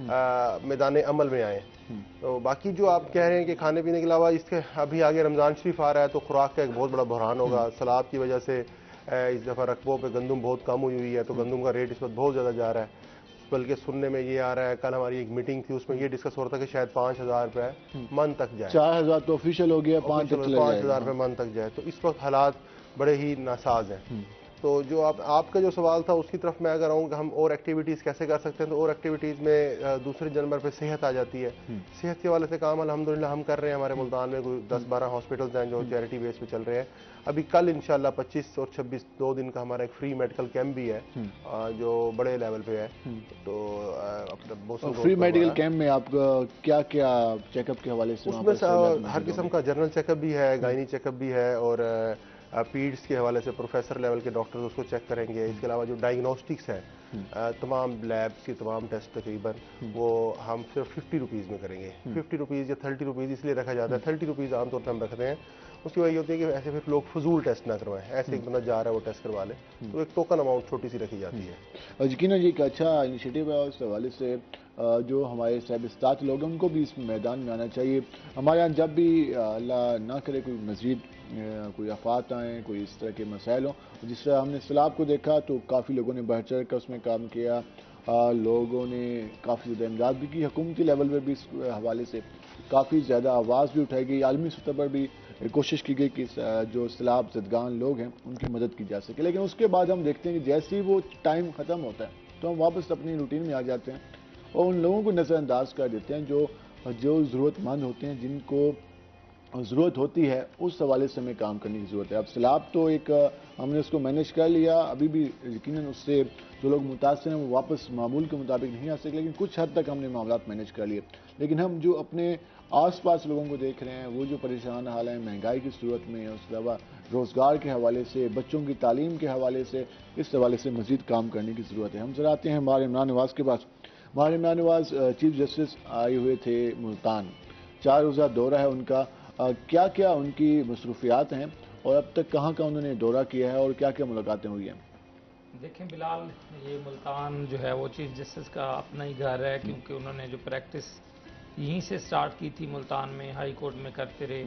میدان عمل میں آئیں. تو باقی جو آپ کہہ رہے ہیں کہ کھانے پینے کے علاوہ اس کے ابھی آگے رمضان شریف آ رہا ہے تو خوراک کا ایک بہت بڑا بحران ہوگا. سیلاب کی وجہ سے اس دفعہ رقبوں پہ گندم بہت کم ہوئی ہے تو گندم کا ریٹ اس وقت بہت زیادہ جا رہا ہے. بلکہ سننے میں یہ آ رہا ہے, کل ہماری ایک میٹنگ تھی اس میں یہ ڈسکس ہو رہا تھا کہ شاید 5,000 روپے من تک جائے. 4,000 تو آفیشیل ہو گیا, 5,000 روپے من تک جائے. تو اس وقت حالات بڑے ہی ناساز ہیں. تو جو آپ کا جو سوال تھا اس کی طرف میں اگر آؤں کہ ہم اور ایکٹیویٹیز کیسے کر سکتے ہیں, تو اور ایکٹیویٹیز میں دوسرے نمبر پہ صحت آ جاتی ہے. صحت کے حوالے سے کام الحمدللہ ہم کر رہے ہیں. ہمارے ملتان میں کوئی 10-12 ہاسپٹلز ہیں جو چیریٹی بیس پہ چل رہے ہیں. ابھی کل انشاءاللہ 25 اور 26 2 دن کا ہمارا ایک فری میڈیکل کیمپ بھی ہے جو بڑے لیول پہ ہے. تو فری میڈیکل کیمپ میں آپ کیا کیا چیک اپ کے حوالے سے اس میں ہر قسم کا جنرل چیک اپ بھی ہے, گائنی چیک اپ بھی ہے, اور پیڈس کے حوالے سے پروفیسر لیول کے ڈاکٹر اس کو چیک کریں گے. اس کے علاوہ جو ڈائگنوسٹکس ہیں تمام لیبس کی تمام ٹیسٹ تقریباً وہ ہم صرف 50 روپیز میں کریں گے. 50 روپیز یا 30 روپیز اس لیے رکھا جاتا ہے. 30 روپیز عام طور پہ ہم رکھتے ہیں. اس کی وجہ یہ ہوتی ہے کہ ایسے پھر لوگ فضول ٹیسٹ نہ کروائیں. ایسے ایک بندہ جا رہا ہے وہ ٹیسٹ کروا لے, تو ایک ٹوکن اماؤنٹ چھوٹی سی رکھی جاتی ہے. یقیناً یہ ایک اچھا انیشیٹو ہے. اس حوالے سے جو ہمارے صاحب استاد لوگ ہیں ان کو بھی اس میدان میں آنا چاہیے. ہمارے یہاں جب بھی اللہ نہ کرے کوئی مزید کوئی آفات آئیں, کوئی اس طرح کے مسائل ہوں, جس طرح ہم نے سیلاب کو دیکھا تو کافی لوگوں نے بڑھ چڑھ کر اس میں کام کیا. لوگوں نے کافی زیادہ امداد بھی کی. حکومتی لیول پہ بھی اس حوالے سے کافی زیادہ آواز بھی اٹھائی گئی. عالمی سطح پر بھی کوشش کی گئی کہ جو سیلاب زدگان لوگ ہیں ان کی مدد کی جا سکے. لیکن اس کے بعد ہم دیکھتے ہیں کہ جیسے ہی وہ ٹائم ختم ہوتا ہے تو ہم واپس اپنی روٹین میں آ جاتے ہیں اور ان لوگوں کو نظر انداز کر دیتے ہیں جو ضرورت مند ہوتے ہیں, جن کو ضرورت ہوتی ہے. اس حوالے سے ہمیں کام کرنے کی ضرورت ہے. اب سیلاب تو ایک ہم نے اس کو مینیج کر لیا, ابھی بھی یقیناً اس سے جو لوگ متاثر ہیں وہ واپس معمول کے مطابق نہیں آ سکے, لیکن کچھ حد تک ہم نے معاملات مینیج کر لیے. لیکن ہم جو اپنے آس پاس لوگوں کو دیکھ رہے ہیں وہ جو پریشان حال ہیں مہنگائی کی صورت میں, اس کے علاوہ روزگار کے حوالے سے, بچوں کی تعلیم کے حوالے سے, اس حوالے سے مزید کام کرنے کی ضرورت ہے. ہم ذرا آتے ہیں ہمارے عمران نواز کے پاس. ہمارے عمران نواز چیف جسٹس آئے ہوئے تھے ملتان, 4 روزہ دورہ ہے ان کا. کیا کیا ان کی مصروفیات ہیں اور اب تک کہاں کا انہوں نے دورہ کیا ہے اور کیا کیا ملاقاتیں ہوئی ہیں؟ دیکھیں بلال, یہ ملتان جو ہے وہ چیف جسٹس کا اپنا ہی گھر ہے, کیونکہ انہوں نے جو پریکٹس یہیں سے سٹارٹ کی تھی ملتان میں, ہائی کورٹ میں کرتے رہے,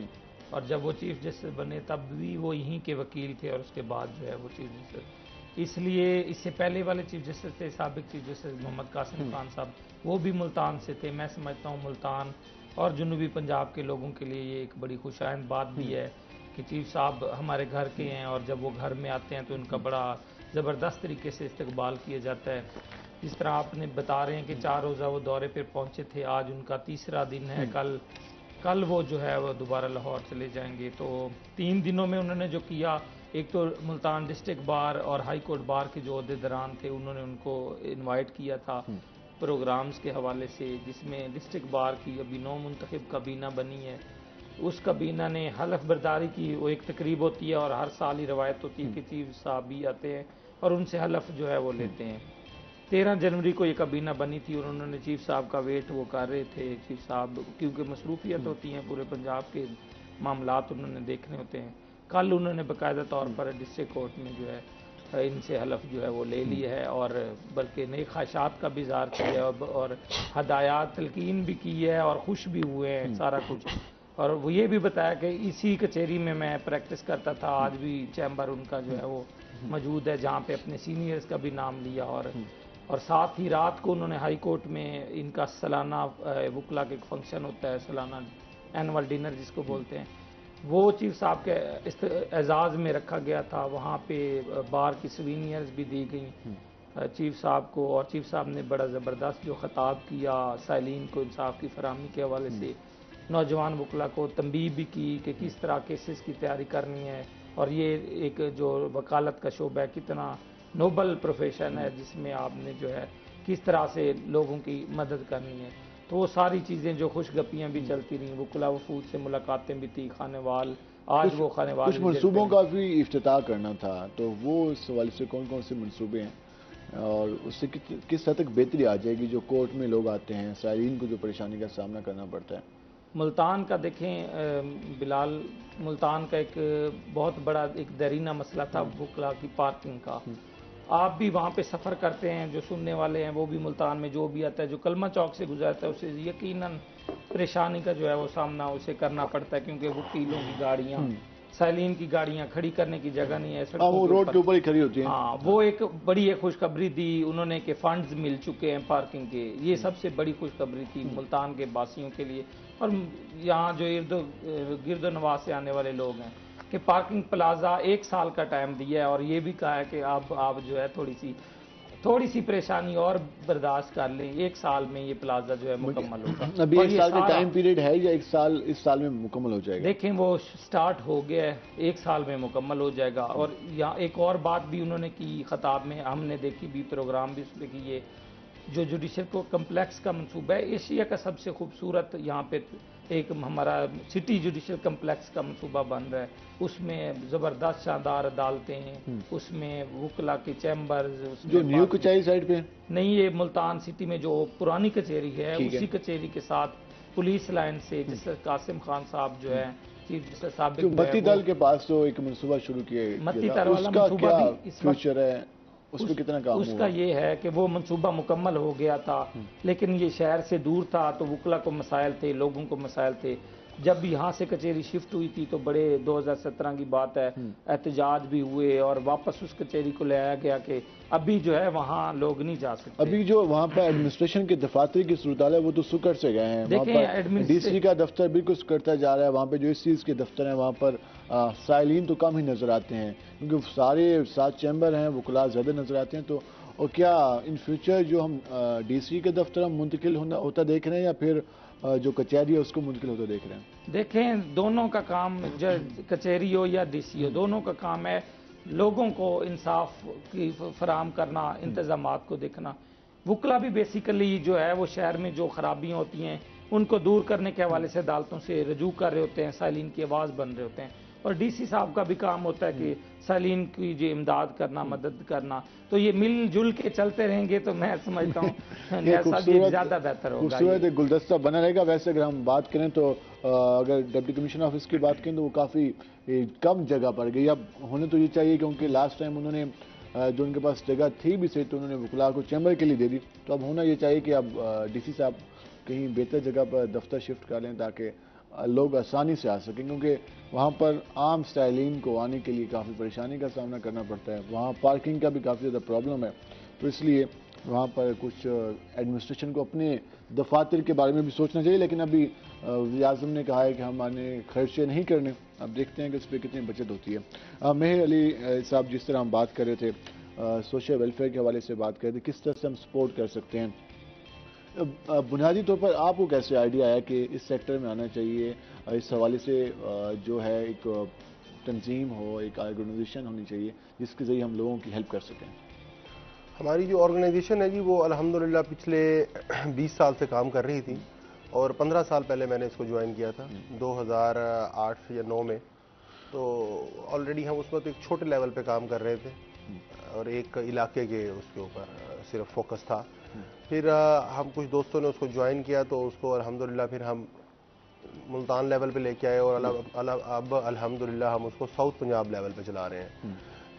اور جب وہ چیف جسٹس بنے تب بھی وہ یہیں کے وکیل تھے, اور اس کے بعد جو ہے وہ چیف جسٹس. اس لیے اس سے پہلے والے چیف جسٹس تھے سابق چیف جسٹس محمد قاسم خان صاحب, وہ بھی ملتان سے تھے. میں سمجھتا ہوں ملتان اور جنوبی پنجاب کے لوگوں کے لیے یہ ایک بڑی خوش آئند بات بھی ہے کہ چیف صاحب ہمارے گھر کے ہیں, اور جب وہ گھر میں آتے ہیں تو ان کا بڑا زبردست طریقے سے استقبال کیا جاتا ہے. جس طرح آپ نے بتا رہے ہیں کہ 4 روزہ وہ دورے پہ پہنچے تھے, آج ان کا تیسرا دن ہے. کل وہ جو ہے وہ دوبارہ لاہور چلے جائیں گے. تو 3 دنوں میں انہوں نے جو کیا, ایک تو ملتان ڈسٹرکٹ بار اور ہائی کورٹ بار کے جو عہدیداران تھے انہوں نے ان کو انوائٹ کیا تھا پروگرامز کے حوالے سے, جس میں ڈسٹرکٹ بار کی ابھی نو منتخب کابینہ بنی ہے. اس کابینہ نے حلف برداری کی, وہ ایک تقریب ہوتی ہے اور ہر سال ہی روایت ہوتی ہے کہ چیف صاحب بھی آتے ہیں اور ان سے حلف جو ہے وہ لیتے ہیں. 13 جنوری کو یہ کابینہ بنی تھی اور انہوں نے چیف صاحب کا ویٹ وہ کر رہے تھے. چیف صاحب کیونکہ مصروفیت ہوتی ہیں, پورے پنجاب کے معاملات انہوں نے دیکھنے ہوتے ہیں. کل انہوں نے باقاعدہ طور پر ڈسٹرکٹ کورٹ میں جو ہے ان سے حلف جو ہے وہ لے لی ہے, اور بلکہ نئی خواہشات کا بھی اظہار کیا ہے اور ہدایات تلقین بھی کی ہے اور خوش بھی ہوئے ہیں سارا کچھ. اور وہ یہ بھی بتایا کہ اسی کچہری میں میں پریکٹس کرتا تھا, آج بھی چیمبر ان کا جو ہے وہ موجود ہے جہاں پہ اپنے سینئرز کا بھی نام لیا. اور ساتھ ہی رات کو انہوں نے ہائی کورٹ میں ان کا سالانہ وکلا کے ایک فنکشن ہوتا ہے, سالانہ اینول ڈنر جس کو بولتے ہیں, وہ چیف صاحب کے اعزاز میں رکھا گیا تھا. وہاں پہ بار کی سوینئرز بھی دی گئیں چیف صاحب کو, اور چیف صاحب نے بڑا زبردست جو خطاب کیا سائلین کو انصاف کی فراہمی کے حوالے سے, نوجوان وکلا کو تنبیہ بھی کی کہ کس طرح کیسز کی تیاری کرنی ہے, اور یہ ایک جو وکالت کا شعبہ ہے کتنا نوبل پروفیشن ہے جس میں آپ نے جو ہے کس طرح سے لوگوں کی مدد کرنی ہے. تو وہ ساری چیزیں جو خوش گپیاں بھی چلتی رہیں, وکلا وفود سے ملاقاتیں بھی تھی, خانے وال آج وہ خانے وال کچھ منصوبوں کا بھی افتتاح کرنا تھا, تو وہ اس حوالے سے کون کون سے منصوبے ہیں اور اس سے کس حد تک بہتری آ جائے گی جو کورٹ میں لوگ آتے ہیں, سائلین کو جو پریشانی کا سامنا کرنا پڑتا ہے؟ ملتان کا دیکھیں بلال, ملتان کا ایک بہت بڑا ایک دیرینہ مسئلہ تھا وکلا کی پارکنگ کا, آپ بھی وہاں پہ سفر کرتے ہیں، جو سننے والے ہیں وہ بھی ملتان میں جو بھی آتا ہے، جو کلمہ چوک سے گزرتا ہے اسے یقیناً پریشانی کا جو ہے وہ سامنا اسے کرنا پڑتا ہے، کیونکہ وکیلوں کی گاڑیاں، سائلین کی گاڑیاں کھڑی کرنے کی جگہ نہیں ہے سڑکوں وہ کے روڈ اوپر۔ کے اوپر ہی کھڑی ہوتی ہیں۔ ہاں، وہ ایک بڑی ایک خوشخبری دی انہوں نے کہ فنڈز مل چکے ہیں پارکنگ کے، یہ سب سے بڑی خوشخبری تھی ملتان کے باسیوں کے لیے، اور یہاں جو گرد و نواح سے آنے والے لوگ ہیں، کہ پارکنگ پلازا 1 سال کا ٹائم دیا ہے، اور یہ بھی کہا ہے کہ اب آپ جو ہے تھوڑی سی پریشانی اور برداشت کر لیں، 1 سال میں یہ پلازا جو ہے مکمل ہوگا۔ ابھی اور 1 یہ سال کا سارا- ٹائم پیریڈ ہے یا اس سال میں مکمل ہو جائے گا؟ دیکھیں وہ سٹارٹ ہو گیا ہے، 1 سال میں مکمل ہو جائے گا۔ اور یہاں ایک اور بات بھی انہوں نے کی خطاب میں، ہم نے دیکھی بھی، پروگرام بھی اس پہ کی، یہ جو جوڈیشل کو کمپلیکس کا منصوبہ ہے، ایشیا کا سب سے خوبصورت یہاں پہ ایک ہمارا سٹی جوڈیشل کمپلیکس کا منصوبہ بن رہا ہے، اس میں زبردست شاندار عدالتیں ہیں، اس میں وکلا کے چیمبرز، اس جو میں نیو کچہری سائڈ پہ نہیں، یہ ملتان سٹی میں جو پرانی کچہری ہے، ٹھیک ہے۔ اسی کچہری کے ساتھ پولیس لائن سے، جس سے قاسم خان صاحب جو ہے چیف جسٹس سابق جو جو ہے متی وہ- دل کے پاس تو ایک منصوبہ شروع کیا متی گیا دل تھا، والا اس کا منصوبہ کیا بھی اس وقت- فیوچر ہے، اس پہ کتنا کام اس ہوا؟ کا یہ ہے کہ وہ منصوبہ مکمل ہو گیا تھا، لیکن یہ شہر سے دور تھا، تو وکلا کو مسائل تھے، لوگوں کو مسائل تھے۔ جب یہاں سے کچہری شفٹ ہوئی تھی تو بڑے 2017 کی بات ہے، احتجاج بھی ہوئے اور واپس اس کچہری کو لے آیا گیا کہ ابھی جو ہے وہاں لوگ نہیں جا سکتے۔ ابھی جو وہاں پر ایڈمنسٹریشن کے دفاتر کی صورتحال ہے وہ تو سکڑ سے گئے ہیں، وہاں دیکھیں پر ڈی سی کا دفتر بالکل سکڑتا جا رہا ہے، وہاں پہ جو اس چیز کے دفتر ہیں وہاں پر سائلین تو کم ہی نظر آتے ہیں، کیونکہ سارے 7 چیمبر ہیں، وکلا زیادہ نظر آتے ہیں۔ تو اور کیا ان فیوچر جو ہم ڈی سی کے دفتر ہم منتقل ہوتا دیکھ رہے ہیں یا پھر جو کچہری ہے اس کو منتقل ہوتا دیکھ رہے ہیں؟ دیکھیں دونوں کا کام، کچہری ہو یا ڈی سی ہو، دونوں کا کام ہے لوگوں کو انصاف کی فراہم کرنا، انتظامات کو دیکھنا۔ وکلا بھی بیسیکلی جو ہے وہ شہر میں جو خرابیاں ہوتی ہیں ان کو دور کرنے کے حوالے سے عدالتوں سے رجوع کر رہے ہوتے ہیں، سائلین کی آواز بن رہے ہوتے ہیں، اور ڈی سی صاحب کا بھی کام ہوتا ہے کہ سائلین کی جو امداد کرنا، مدد کرنا۔ تو یہ مل جل کے چلتے رہیں گے تو میں سمجھتا ہوں نیاز صاحب یہ زیادہ بہتر ہوگا۔ خوبصورت ایک گلدستہ بنا رہے گا۔ ویسے اگر ہم بات کریں تو اگر ڈپٹی کمشنر آفس کی بات کریں تو وہ کافی کم جگہ پڑ گئی، اب ہونے تو یہ چاہیے کیونکہ لاسٹ ٹائم انہوں نے جو ان کے پاس جگہ تھی بھی صحیح تو انہوں نے وکلا کو چیمبر کے لیے دے دی، تو اب ہونا یہ چاہیے کہ اب ڈی سی صاحب کہیں بہتر جگہ پر دفتر شفٹ کر لیں تاکہ لوگ آسانی سے آ سکیں، کیونکہ وہاں پر عام سٹائلین کو آنے کے لیے کافی پریشانی کا سامنا کرنا پڑتا ہے، وہاں پارکنگ کا بھی کافی زیادہ پرابلم ہے، تو اس لیے وہاں پر کچھ ایڈمنسٹریشن کو اپنے دفاتر کے بارے میں بھی سوچنا چاہیے، لیکن ابھی وزیر اعظم نے کہا ہے کہ ہم نے خرچے نہیں کرنے، اب دیکھتے ہیں کہ اس پہ کتنی بچت ہوتی ہے۔ مہر علی صاحب، جس طرح ہم بات کر رہے تھے سوشل ویلفیئر کے حوالے سے بات کر رہے تھے، کس طرح سے ہم سپورٹ کر سکتے ہیں، بنیادی طور پر آپ کو کیسے آئیڈیا آیا کہ اس سیکٹر میں آنا چاہیے، اس حوالے سے جو ہے ایک تنظیم ہو، ایک آرگنائزیشن ہونی چاہیے جس کے ذریعے ہم لوگوں کی ہیلپ کر سکیں؟ ہماری جو آرگنائزیشن ہے جی وہ الحمدللہ پچھلے 20 سال سے کام کر رہی تھی، اور 15 سال پہلے میں نے اس کو جوائن کیا تھا 2008 یا 9 میں، تو آلریڈی ہم اس وقت ایک چھوٹے لیول پہ کام کر رہے تھے اور ایک علاقے کے اس کے اوپر صرف فوکس تھا۔ پھر ہم کچھ دوستوں نے اس کو جوائن کیا تو اس کو الحمدللہ پھر ہم ملتان لیول پہ لے کے آئے، اور اب الحمدللہ ہم اس کو ساؤتھ پنجاب لیول پہ چلا رہے ہیں۔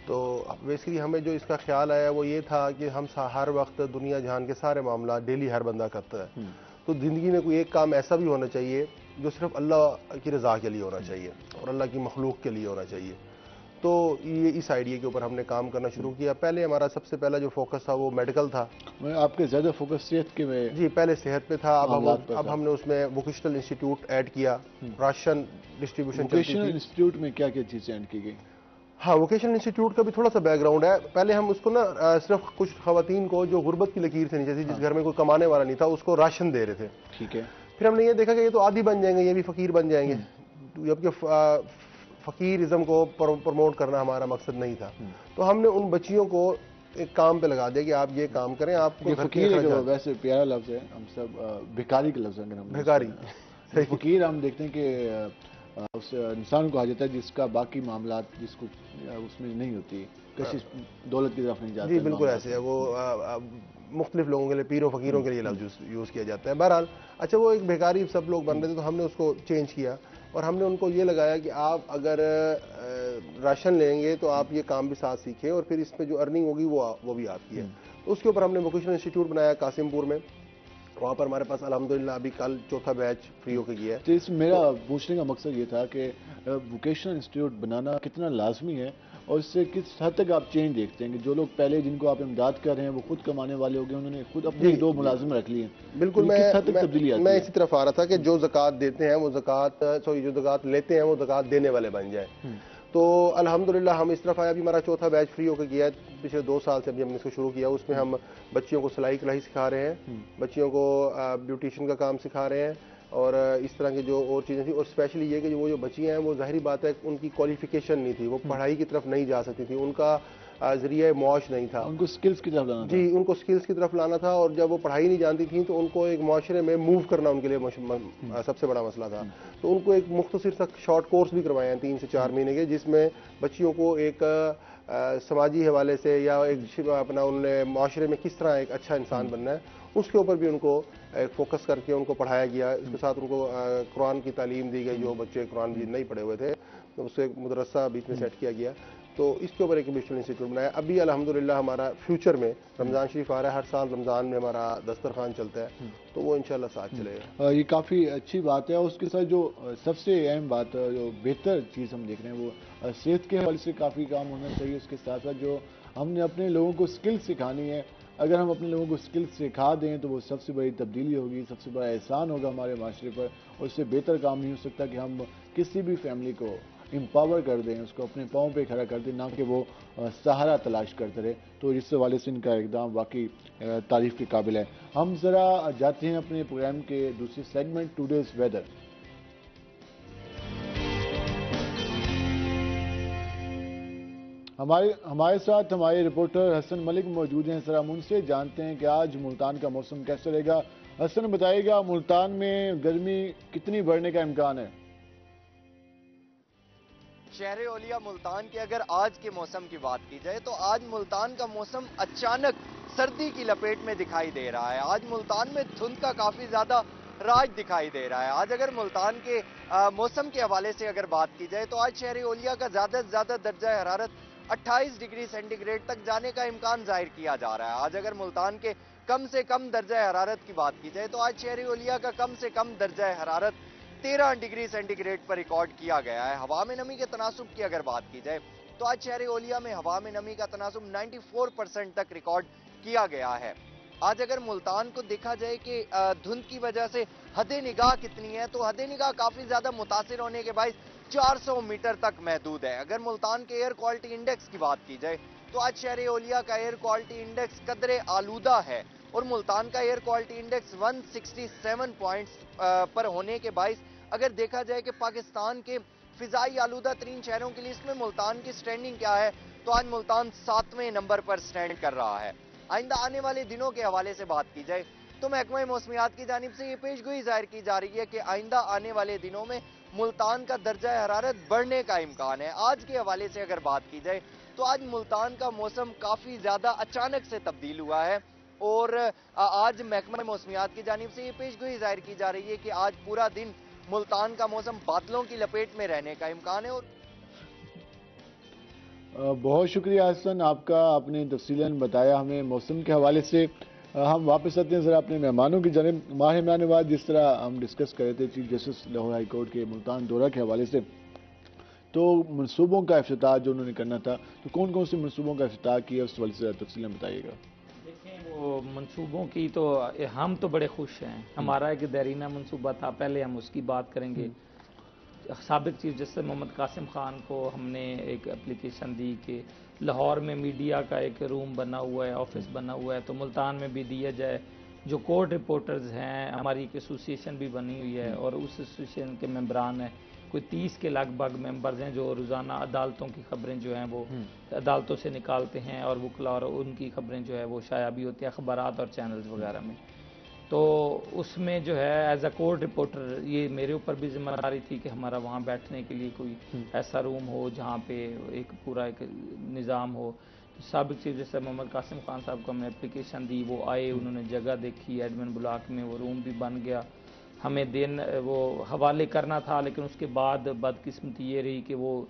تو بیسیکلی ہمیں جو اس کا خیال آیا وہ یہ تھا کہ ہم ہر وقت دنیا جہان کے سارے معاملات ڈیلی ہر بندہ کرتا ہے، تو زندگی میں کوئی ایک کام ایسا بھی ہونا چاہیے جو صرف اللہ کی رضا کے لیے ہونا چاہیے اور اللہ کی مخلوق کے لیے ہونا چاہیے۔ تو یہ اس آئیڈیا کے اوپر ہم نے کام کرنا شروع کیا۔ پہلے ہمارا سب سے پہلا جو فوکس تھا وہ میڈیکل تھا۔ آپ کے زیادہ فوکس صحت کے میں؟ جی، پہلے صحت پہ تھا، اب ہم نے اس میں ووکیشنل انسٹیٹیوٹ ایڈ کیا، راشن ڈسٹریبیوشن چلتی تھی۔ ووکیشنل انسٹیٹیوٹ میں کیا کیا چیزیں ایڈ کی گئی؟ ہاں، ووکیشنل انسٹیٹیوٹ کا بھی تھوڑا سا بیک گراؤنڈ ہے۔ پہلے ہم اس کو نا صرف کچھ خواتین کو جو غربت کی لکیر سے نیچے تھی، جس گھر میں کوئی کمانے والا نہیں تھا، اس کو راشن دے رہے تھے۔ ٹھیک ہے۔ پھر ہم نے یہ دیکھا کہ یہ تو عادی بن جائیں گے، یہ بھی فقیر بن جائیں گے، جبکہ فقیرازم کو پروموٹ کرنا ہمارا مقصد نہیں تھا۔ تو ہم نے ان بچیوں کو ایک کام پہ لگا دیا کہ آپ یہ کام کریں، آپ کو فقیر ویسے پیارا لفظ ہے، ہم سب بھکاری کا لفظ ہے، بھکاری۔ فقیر ہم دیکھتے ہیں کہ اس انسان کو آ جاتا ہے جس کا باقی معاملات جس کو اس میں نہیں ہوتی، کشش دولت کی طرف نہیں جاتا۔ جی بالکل ایسے ہے، وہ مختلف لوگوں کے لیے، پیروں فقیروں کے لیے لفظ یوز کیا جاتا ہے۔ بہرحال اچھا، وہ ایک بھیکاری سب لوگ بن رہے تھے، تو ہم نے اس کو چینج کیا اور ہم نے ان کو یہ لگایا کہ آپ اگر راشن لیں گے تو آپ یہ کام بھی ساتھ سیکھیں اور پھر اس میں جو ارننگ ہوگی وہ بھی آپ کی ہے. تو اس کے اوپر ہم نے ووکیشنل انسٹیٹیوٹ بنایا قاسم پور میں. وہاں پر ہمارے پاس الحمدللہ ابھی کل چوتھا بیچ فری ہو کے گیا ہے. تو اس میرا پوچھنے کا مقصد یہ تھا کہ ووکیشنل انسٹیٹیوٹ بنانا کتنا لازمی ہے اور اس سے کس حد تک آپ چینج دیکھتے ہیں کہ جو لوگ پہلے جن کو آپ امداد کر رہے ہیں وہ خود کمانے والے ہو گئے, انہوں نے خود اپنے 2 ملازم رکھ لیے. بالکل. کس حد تک تبدیلی آتی میں ہے؟ اسی طرف آ رہا تھا کہ جو زکوٰۃ دیتے ہیں وہ جو زکوٰۃ لیتے ہیں وہ زکوٰۃ دینے والے بن جائیں. تو الحمدللہ ہم اس طرف آیا. ابھی ہمارا چوتھا بیچ فری ہو کے گیا ہے. پچھلے 2 سال سے ابھی ہم نے اس کو شروع کیا. اس میں ہم بچیوں کو سلائی کڑھائی سکھا رہے ہیں, بچیوں کو بیوٹیشین کا کام سکھا رہے ہیں اور اس طرح کی جو اور چیزیں تھیں. اور اسپیشلی یہ کہ وہ جو بچیاں ہیں وہ ظاہری بات ہے ان کی کوالیفیکیشن نہیں تھی, وہ پڑھائی کی طرف نہیں جا سکتی تھی, ان کا ذریعہ معاش نہیں تھا. ان کو سکلز کی طرف لانا تھا. جی, ان کو سکلز کی طرف لانا تھا. اور جب وہ پڑھائی نہیں جانتی تھیں تو ان کو ایک معاشرے میں موو کرنا ان کے لیے سب سے بڑا مسئلہ تھا. تو ان کو ایک مختصر سا شارٹ کورس بھی کروائے ہیں 3 سے 4 مہینے کے, جس میں بچیوں کو ایک سماجی حوالے سے یا ایک اپنا انہوں نے معاشرے میں کس طرح ایک اچھا انسان بننا ہے اس کے اوپر بھی ان کو فوکس کر کے ان کو پڑھایا گیا. اس کے ساتھ ان کو قرآن کی تعلیم دی گئی. جو بچے قرآن بھی نہیں پڑھے ہوئے تھے تو اس سے ایک مدرسہ بیچ میں سیٹ کیا گیا. تو اس کے اوپر ایک ووکیشنل انسٹیٹیوٹ بنایا. ابھی الحمدللہ ہمارا فیوچر میں رمضان شریف آ رہا ہے. ہر سال رمضان میں ہمارا دسترخوان چلتا ہے تو وہ انشاءاللہ ساتھ چلے گا. یہ کافی اچھی بات ہے. اور اس کے ساتھ جو سب سے اہم بات جو بہتر چیز ہم دیکھ رہے ہیں وہ صحت کے حوالے سے کافی کام ہونا چاہیے. اس کے ساتھ ساتھ جو ہم نے اپنے لوگوں کو سکل سکھانی ہے, اگر ہم اپنے لوگوں کو سکل سکھا دیں تو وہ سب سے بڑی تبدیلی ہوگی, سب سے بڑا احسان ہوگا ہمارے معاشرے پر. اور اس سے بہتر کام نہیں ہو سکتا کہ ہم کسی بھی فیملی کو امپاور کر دیں, اس کو اپنے پاؤں پہ کھڑا کر دیں, نہ کہ وہ سہارا تلاش کرتے رہے. تو اس حوالے سے ان کا اقدام واقعی تعریف کے قابل ہے. ہم ذرا جاتے ہیں اپنے پروگرام کے دوسرے سیگمنٹ ٹوڈیز ویدر. ہمارے ساتھ ہمارے رپورٹر حسن ملک موجود ہیں. ذرا ان سے جانتے ہیں کہ آج ملتان کا موسم کیسا رہے گا. حسن بتائیے گا ملتان میں گرمی کتنی بڑھنے کا امکان ہے؟ شہر اولیاء ملتان کے اگر آج کے موسم کی بات کی جائے تو آج ملتان کا موسم اچانک سردی کی لپیٹ میں دکھائی دے رہا ہے. آج ملتان میں دھند کا کافی زیادہ راج دکھائی دے رہا ہے. آج اگر ملتان کے موسم کے حوالے سے اگر بات کی جائے تو آج شہر اولیاء کا زیادہ سے زیادہ درجہ حرارت 28 ڈگری سینٹی گریڈ تک جانے کا امکان ظاہر کیا جا رہا ہے. آج اگر ملتان کے کم سے کم درجہ حرارت کی بات کی جائے تو آج شہر اولیاء کا کم سے کم درجہ حرارت 13 ڈگری سینٹی گریڈ پر ریکارڈ کیا گیا ہے. ہوا میں نمی کے تناسب کی اگر بات کی جائے تو آج شہر اولیاء میں ہوا میں نمی کا تناسب 94% تک ریکارڈ کیا گیا ہے. آج اگر ملتان کو دیکھا جائے کہ دھند کی وجہ سے حد نگاہ کتنی ہے تو حد نگاہ کافی زیادہ متاثر ہونے کے باعث 400 میٹر تک محدود ہے. اگر ملتان کے ایئر کوالٹی انڈیکس کی بات کی جائے تو آج شہر اولیاء کا ایئر کوالٹی انڈیکس قدر آلودہ ہے اور ملتان کا ایئر کوالٹی انڈیکس 167 پوائنٹس پر ہونے کے باعث اگر دیکھا جائے کہ پاکستان کے فضائی آلودہ ترین شہروں کی لسٹ میں ملتان کی سٹینڈنگ کیا ہے تو آج ملتان 7ویں نمبر پر سٹینڈ کر رہا ہے. آئندہ آنے والے دنوں کے حوالے سے بات کی جائے تو محکمہ موسمیات کی جانب سے یہ پیشگوئی ظاہر کی جا رہی ہے کہ آئندہ آنے والے دنوں میں ملتان کا درجہ حرارت بڑھنے کا امکان ہے. آج کے حوالے سے اگر بات کی جائے تو آج ملتان کا موسم کافی زیادہ اچانک سے تبدیل ہوا ہے اور آج محکمہ موسمیات کی جانب سے یہ پیشگوئی ظاہر کی جا رہی ہے کہ آج پورا دن ملتان کا موسم بادلوں کی لپیٹ میں رہنے کا امکان ہے. اور بہت شکریہ حسن آپ کا, آپ نے تفصیلاً بتایا ہمیں موسم کے حوالے سے. ہم واپس آتے ہیں ذرا اپنے مہمانوں کی جانب. ماہ مہمان بعد جس طرح ہم ڈسکس کر رہے تھے chief justice Lahore high court کے ملتان دورہ کے حوالے سے, تو منصوبوں کا افتتاح جو انہوں نے کرنا تھا تو کون کون سے منصوبوں کا افتتاح کیا اس حوالے سے تفصیلاً بتائیے گا. دیکھیں وہ منصوبوں کی تو ہم تو بڑے خوش ہیں. ہمارا ایک دیرینہ منصوبہ تھا, پہلے ہم اس کی بات کریں گے. سابق چیف جسٹس محمد قاسم خان کو ہم نے ایک اپلیکیشن دی کہ لاہور میں میڈیا کا ایک روم بنا ہوا ہے, آفس بنا ہوا ہے, تو ملتان میں بھی دیا جائے. جو کورٹ رپورٹرز ہیں, ہماری ایک ایسوسیشن بھی بنی ہوئی ہے اور اس ایسوسیشن کے ممبران ہیں, کوئی 30 کے لگ بھگ ممبرز ہیں جو روزانہ عدالتوں کی خبریں جو ہیں وہ عدالتوں سے نکالتے ہیں اور وکلا اور ان کی خبریں جو ہے وہ شائع بھی ہوتی ہیں اخبارات اور چینلز وغیرہ میں. تو اس میں جو ہے ایز اے کورٹ رپورٹر یہ میرے اوپر بھی ذمہ داری تھی کہ ہمارا وہاں بیٹھنے کے لیے کوئی ایسا روم ہو جہاں پہ ایک پورا ایک نظام ہو. سابق چیف جسٹس محمد قاسم خان صاحب کو ہم نے اپلیکیشن دی, وہ آئے, انہوں نے جگہ دیکھی, ایڈمن بلاک میں وہ روم بھی بن گیا. ہمیں دن وہ حوالے کرنا تھا لیکن اس کے بعد بدقسمتی یہ رہی کہ وہ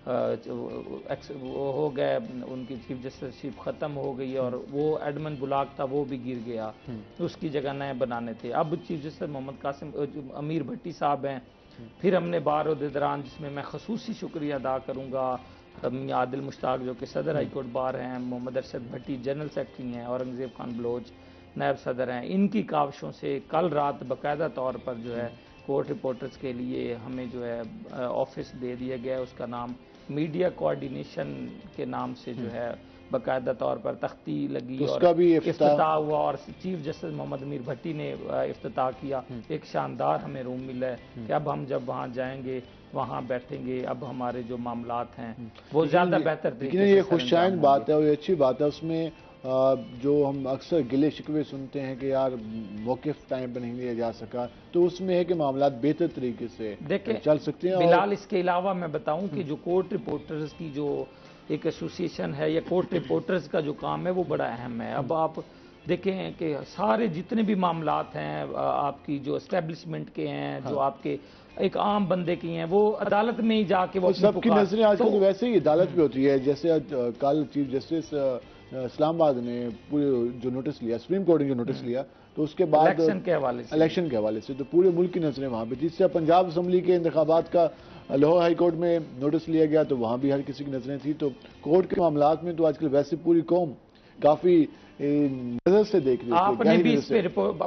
وہ ہو گئے، ان کی چیف جسٹس ختم ہو گئی اور وہ ایڈمن بلاک تھا وہ بھی گر گیا، اس کی جگہ نئے بنانے تھے۔ اب چیف جسٹس محمد قاسم امیر بھٹی صاحب ہیں۔ پھر ہم نے بار عہدیداران جس میں میں خصوصی شکریہ ادا کروں گا عادل مشتاق جو کہ صدر ہائی کورٹ بار ہیں، محمد ارشد بھٹی جنرل سیکرٹری ہیں، اورنگزیب خان بلوچ نائب صدر ہیں، ان کی کاوشوں سے کل رات باقاعدہ طور پر جو ہے کورٹ رپورٹرز کے لیے ہمیں جو ہے آفس دے دیا گیا ہے، اس کا نام میڈیا کوارڈینیشن کے نام سے جو ہے باقاعدہ طور پر تختی لگی اور افتتاح ہوا، اور چیف جسٹس محمد امیر بھٹی نے افتتاح کیا۔ ایک شاندار ہمیں روم ملا ہے کہ اب ہم جب وہاں جائیں گے وہاں بیٹھیں گے، اب ہمارے جو معاملات ہیں وہ زیادہ بہتر طریقے سے یہ خوشائند بات ہے اور یہ اچھی بات ہے۔ اس میں جو ہم اکثر گلے شکوے سنتے ہیں کہ یار موقف ٹائم پہ نہیں لیا جا سکا، تو اس میں ہے کہ معاملات بہتر طریقے سے چل سکتے ہیں۔ بلال اس کے علاوہ میں بتاؤں کہ جو کورٹ رپورٹرز کی جو ایک ایسوسیشن ہے یا کورٹ رپورٹرز کا جو کام ہے وہ بڑا اہم ہے۔ اب آپ دیکھیں کہ سارے جتنے بھی معاملات ہیں آپ کی جو اسٹیبلشمنٹ کے ہیں، جو آپ کے ایک عام بندے کی ہیں، وہ عدالت میں ہی جا کے وہ سب کی نظریں آج کل ویسے ہی عدالت پہ ہوتی ہے۔ جیسے کل چیف جسٹس اسلام آباد نے پورے جو نوٹس لیا، سپریم کورٹ نے جو نوٹس لیا، تو اس کے بعد الیکشن کے حوالے سے تو پورے ملک کی نظریں وہاں پہ، جس سے پنجاب اسمبلی کے انتخابات کا لاہور ہائی کورٹ میں نوٹس لیا گیا تو وہاں بھی ہر کسی کی نظریں تھیں۔ تو کورٹ کے معاملات میں تو آج کل ویسے پوری قوم کافی نظر سے دیکھ رہی ہے۔ آپ نے بھی اس پہ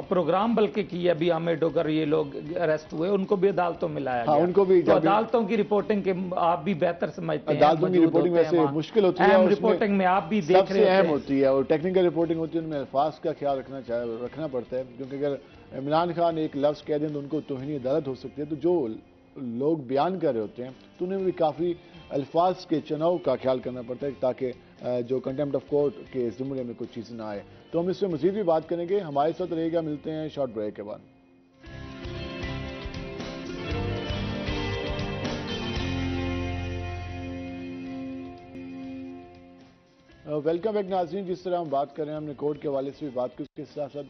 پروگرام بلکہ کیا، ابھی عامر ڈوگر یہ لوگ اریسٹ ہوئے، ان کو بھی عدالتوں میں لایا گیا، ان کو بھی تو عدالتوں کی رپورٹنگ کے آپ بھی بہتر سمجھتے ہیں، عدالتوں کی رپورٹنگ ویسے مشکل ہوتی ہے، اہم رپورٹنگ میں آپ بھی دیکھ رہے سب سے اہم ہوتی ہے، اور ٹیکنیکل رپورٹنگ ہوتی ہے، ان میں الفاظ کا خیال رکھنا پڑتا ہے، کیونکہ اگر عمران خان ایک لفظ کہہ دیں تو ان کو توہین عدالت ہو سکتی ہے، تو جو لوگ بیان کر رہے ہوتے ہیں تو انہیں بھی کافی الفاظ کے چناؤ کا خیال کرنا پڑتا ہے تاکہ جو کنٹیمپٹ آف کورٹ کے زمرے میں کچھ چیزیں نہ آئے۔ تو ہم اس سے مزید بھی بات کریں گے، ہمارے ساتھ رہے گا، ملتے ہیں شارٹ بریک کے بعد۔ ویلکم بیک ناظرین، جس طرح ہم بات کر رہے ہیں، ہم نے کورٹ کے حوالے سے بھی بات کی، اس کے ساتھ ساتھ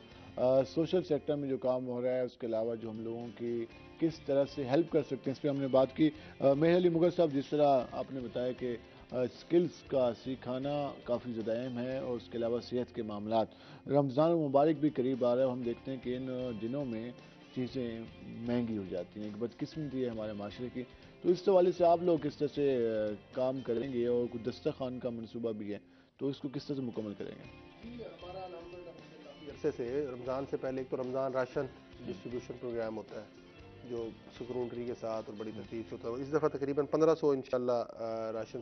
سوشل سیکٹر میں جو کام ہو رہا ہے اس کے علاوہ جو ہم لوگوں کی کس طرح سے ہیلپ کر سکتے ہیں اس پہ ہم نے بات کی۔ میہر علی مغل صاحب، جس طرح آپ نے بتایا کہ سکلز کا سکھانا کافی زیادہ اہم ہے، اور اس کے علاوہ صحت کے معاملات، رمضان المبارک بھی قریب آ رہا ہے، ہم دیکھتے ہیں کہ ان دنوں میں چیزیں مہنگی ہو جاتی ہیں، ایک بدقسمتی ہے ہمارے معاشرے کی، تو اس حوالے سے آپ لوگ کس طرح سے کام کریں گے، اور کچھ دسترخوان کا منصوبہ بھی ہے تو اس کو کس طرح سے مکمل کریں گے؟ ہمارا الحمدللہ کافی عرصے سے رمضان سے پہلے ایک تو رمضان راشن ڈسٹریبیوشن پروگرام ہوتا ہے جو سکرونٹری کے ساتھ اور بڑی ترتیب سے ہوتا ہے، اس دفعہ تقریباً 1500 انشاءاللہ راشن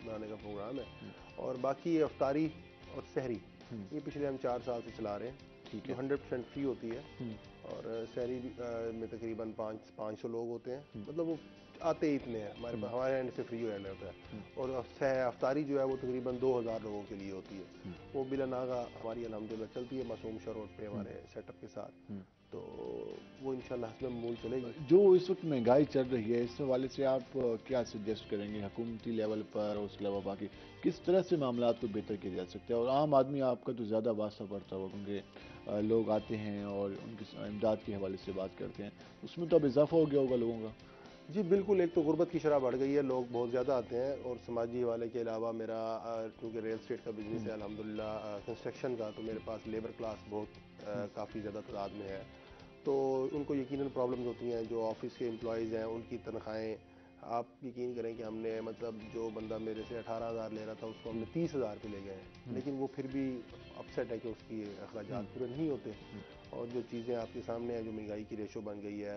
بنانے کا پروگرام ہے، اور باقی افطاری اور سحری یہ پچھلے ہم 4 سال سے چلا رہے ہیں، جو 100% فری ہوتی ہے، اور سحری میں تقریباً 500 لوگ ہوتے ہیں، مطلب وہ آتے ہی اتنے ہیں، ہمارے اینڈ سے فری رہنا ہوتا ہے، اور افطاری جو ہے وہ تقریباً 2000 لوگوں کے لیے ہوتی ہے، وہ بلا ناغہ ہماری الحمدللہ چلتی ہے معصوم شاہ روڈ پہ ہمارے سیٹ اپ کے ساتھ، تو وہ انشاءاللہ حسب معمول چلے گی۔ جو اس وقت مہنگائی چل رہی ہے، اس حوالے سے آپ کیا سجیسٹ کریں گے حکومتی لیول پر، اور اس کے علاوہ باقی کس طرح سے معاملات کو بہتر کیا جا سکتا ہے؟ اور عام آدمی آپ کا تو زیادہ واسطہ پڑتا ہوگا، کیونکہ لوگ آتے ہیں اور ان کی امداد کے حوالے سے بات کرتے ہیں، اس میں تو اب اضافہ ہو گیا ہوگا لوگوں کا۔ جی بالکل، ایک تو غربت کی شرح بڑھ گئی ہے، لوگ بہت زیادہ آتے ہیں، اور سماجی حوالے کے علاوہ میرا کیونکہ ریل اسٹیٹ کا بزنس ہے الحمدللہ، کنسٹرکشن کا، تو میرے پاس لیبر کلاس بہت کافی زیادہ تعداد میں ہے، تو ان کو یقیناً پرابلمز ہوتی ہیں، جو آفس کے امپلائیز ہیں ان کی تنخواہیں، آپ یقین کریں کہ ہم نے مطلب جو بندہ میرے سے 18,000 لے رہا تھا اس کو ہم نے 30,000 پہ لے گئے ہیں، لیکن وہ پھر بھی اپسیٹ ہے کہ اس کی اخراجات پورے نہیں ہوتے، اور جو چیزیں آپ کے سامنے ہیں، جو مہنگائی کی ریشو بن گئی ہے،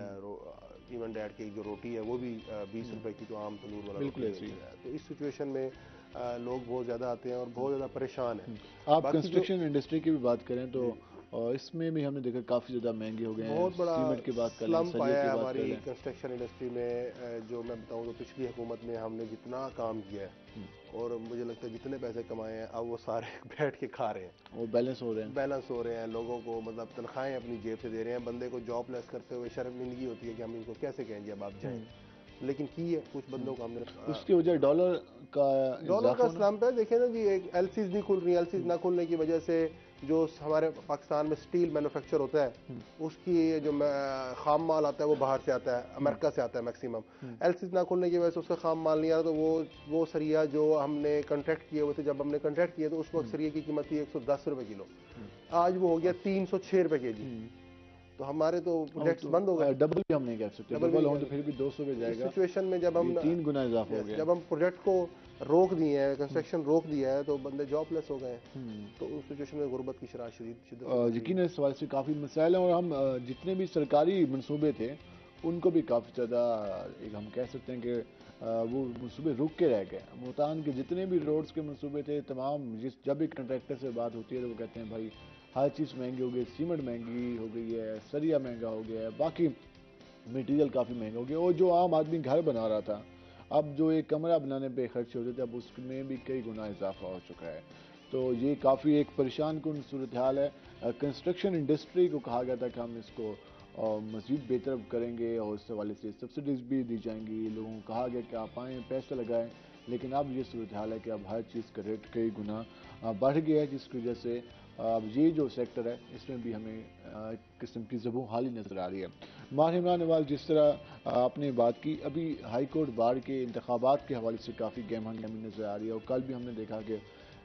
ایون ڈیڈ کی جو روٹی ہے وہ بھی 20 روپے کی تو عام تندور والا روٹی ہے، تو اس سچویشن میں لوگ بہت زیادہ آتے ہیں اور بہت زیادہ پریشان ہیں۔ آپ کنسٹرکشن انڈسٹری کی بھی بات کریں تو اس میں بھی ہم نے دیکھا کافی زیادہ مہنگے ہو گئے ہیں، بہت بڑا سیمنٹ کی بات کر لیں، سلمپ سلیب آیا کی ہے بات کر ہماری لیں۔ کنسٹرکشن انڈسٹری میں، جو میں بتاؤں تو پچھلی حکومت میں ہم نے جتنا کام کیا ہے اور مجھے لگتا ہے جتنے پیسے کمائے ہیں اب وہ سارے بیٹھ کے کھا رہے ہیں، وہ بیلنس ہو رہے ہیں، لوگوں کو مطلب تنخواہیں اپنی جیب سے دے رہے ہیں، بندے کو جاب لیس کرتے ہوئے شرمندگی ہوتی ہے کہ ہم ان کو کیسے کہیں گے اب آپ جائیں، لیکن کی ہے کچھ بندوں کو ہم نے۔ اس کی وجہ ڈالر کا سلمپ ہے، دیکھیں نا جی، ایک ایل سیز نہیں کھل رہی، ایل سیز نہ کھلنے کی وجہ سے جو ہمارے پاکستان میں سٹیل مینوفیکچر ہوتا ہے اس کی جو خام مال آتا ہے وہ باہر سے آتا ہے، امریکہ سے آتا ہے میکسیمم۔ ایل سیز نہ کھلنے کی وجہ سے اس کا خام مال نہیں آ رہا، تو وہ سریا جو ہم نے کنٹریکٹ کیے ہوئے تھے، جب ہم نے کنٹریکٹ کیے تو اس وقت سریا کی قیمت تھی 110 روپے کلو، آج وہ ہو گیا 306 روپے کے جی۔ تو ہمارے تو پروجیکٹس بند ہو گئے، ڈبل بھی ہم نہیں کہہ سکتے، ڈبل ہوں تو پھر بھی 200 پہ جائے گا۔ سچویشن میں جب ہم 3 گنا اضافہ ہو گیا، جب ہم پروجیکٹ کو روک دیے ہیں، کنسٹرکشن روک دیا ہے، تو بندے جاب لیس ہو گئے ہیں، تو اس سچویشن میں غربت کی شرح شدت یقیناً اس حوالے سے کافی مسائل ہیں، اور ہم جتنے بھی سرکاری منصوبے تھے ان کو بھی کافی زیادہ ہم کہہ سکتے ہیں کہ وہ منصوبے رک کے رہ گئے۔ ملتان کے جتنے بھی روڈز کے منصوبے تھے تمام، جب بھی کنٹریکٹر سے بات ہوتی ہے تو وہ کہتے ہیں بھائی ہر چیز مہنگی ہو گئی، سیمنٹ مہنگی ہو گئی ہے، سریا مہنگا ہو گیا ہے، باقی میٹیریل کافی مہنگا ہو گیا، اور جو عام آدمی گھر بنا رہا تھا اب جو ایک کمرہ بنانے پہ خرچ ہوتے تھے اب اس میں بھی کئی گنا اضافہ ہو چکا ہے۔ تو یہ کافی ایک پریشان کن صورتحال ہے۔ کنسٹرکشن انڈسٹری کو کہا گیا تھا کہ ہم اس کو مزید بہتر کریں گے اور اس حوالے سے سبسڈیز بھی دی جائیں گی، لوگوں کو کہا گیا کہ آپ آئیں پیسہ لگائیں، لیکن اب یہ صورتحال ہے کہ اب ہر چیز کا ریٹ کئی گنا بڑھ گیا ہے، جس کی وجہ سے اب یہ جو سیکٹر ہے اس میں بھی ہمیں ایک قسم کی زبوں حالی نظر آ رہی ہے۔ ماہر عمران نواز، جس طرح آپ نے بات کی، ابھی ہائی کورٹ بار کے انتخابات کے حوالے سے کافی گہما گہمی نظر آ رہی ہے، اور کل بھی ہم نے دیکھا کہ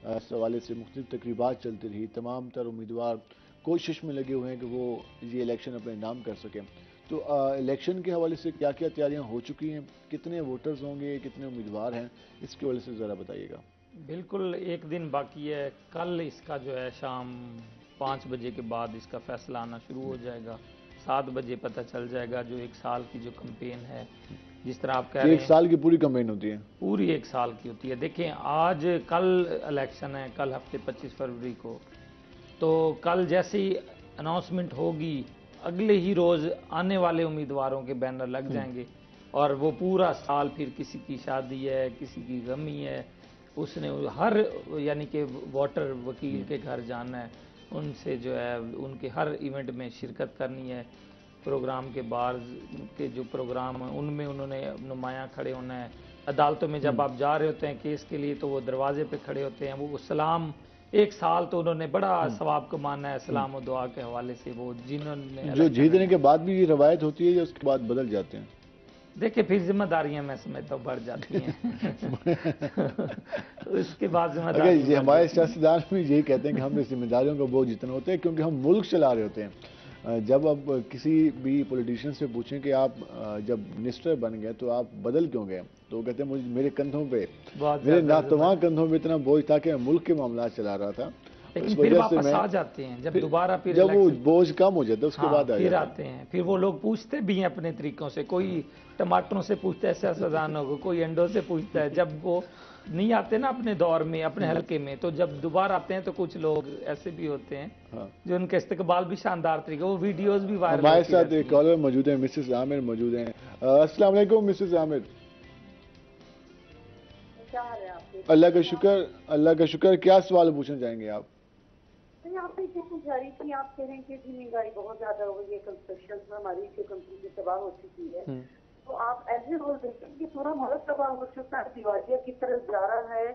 اس حوالے سے مختلف تقریبات چلتی رہی، تمام تر امیدوار کوشش میں لگے ہوئے ہیں کہ وہ یہ الیکشن اپنے نام کر سکیں۔ تو الیکشن کے حوالے سے کیا کیا تیاریاں ہو چکی ہیں، کتنے ووٹرز ہوں گے، کتنے امیدوار ہیں، اس کے حوالے سے ذرا بتائیے گا۔ بالکل ایک دن باقی ہے، کل اس کا جو ہے شام 5 بجے کے بعد اس کا فیصلہ آنا شروع ہو جائے گا، 7 بجے پتہ چل جائے گا جو 1 سال کی جو کمپین ہے، جس طرح آپ کہہ رہے ہیں 1 سال کی پوری کمپین ہوتی ہے، پوری 1 سال کی ہوتی ہے۔ دیکھیں کل الیکشن ہے، کل ہفتے 25 فروری کو، تو کل جیسی اناؤنسمنٹ ہوگی اگلے ہی روز آنے والے امیدواروں کے بینر لگ جائیں گے، اور وہ پورا سال پھر کسی کی شادی ہے، کسی کی غمی ہے، اس نے ہر یعنی کہ ووٹر وکیل کے گھر جانا ہے، ان سے جو ہے ان کے ہر ایونٹ میں شرکت کرنی ہے، پروگرام کے بعد کے جو پروگرام ہیں ان میں انہوں نے نمایاں کھڑے ہونا ہے، عدالتوں میں جب آپ جا رہے ہوتے ہیں کیس کے لیے تو وہ دروازے پہ کھڑے ہوتے ہیں، وہ سلام 1 سال تو انہوں نے بڑا ثواب کمانا ہے سلام و دعا کے حوالے سے، وہ جنہوں نے جو جیتنے کے بعد بھی یہ روایت ہوتی ہے یا اس کے بعد بدل جاتے ہیں؟ دیکھیں پھر ذمہ داریاں میں سمجھتا ہوں بڑھ جاتی ہیں اس کے بعد ذمہ داریاں ہمارے سیاستدان بھی یہی کہتے ہیں کہ ہم ذمہ داریوں کا بوجھ جتنا ہوتا ہے، کیونکہ ہم ملک چلا رہے ہوتے ہیں۔ جب اب کسی بھی پولیٹیشین سے پوچھیں کہ آپ جب منسٹر بن گئے تو آپ بدل کیوں گئے، تو وہ کہتے ہیں میرے کندھوں پہ، میرے ناتواں کندھوں پہ اتنا بوجھ تھا کہ میں ملک کے معاملات چلا رہا تھا، لیکن پھر واپس آ جاتے ہیں جب دوبارہ پھر جب وہ بوجھ کم ہو جاتا ہے اس کے بعد پھر آتے ہیں، پھر وہ لوگ پوچھتے بھی ہیں اپنے طریقوں سے، کوئی ٹماٹروں سے پوچھتا ہے سیاستدانوں کو، کوئی انڈوں سے پوچھتا ہے، جب وہ نہیں آتے نا اپنے دور میں اپنے حلقے میں، تو جب دوبارہ آتے ہیں تو کچھ لوگ ایسے بھی ہوتے ہیں جو ان کا استقبال بھی شاندار طریقے، وہ ویڈیوز بھی وائرل ہمارے ساتھ ایک کالر موجود ہیں، مسز عامر موجود ہیں۔ السلام علیکم مسز عامر۔ اللہ کا شکر، کیا سوال پوچھنا چاہیں گے آپ؟ آپ سے کیا پوچھ رہی تھی، آپ کہہ رہے ہیں کہ مہنگائی بہت زیادہ ہو گئی ہے، کنسٹرکشن میں ہماری جو کمپنی تباہ ہو چکی ہے، تو آپ ایسے رول دیکھیں کہ پورا ملک تباہ ہو چکا ہے، دیوالیہ کی طرف جا رہا ہے،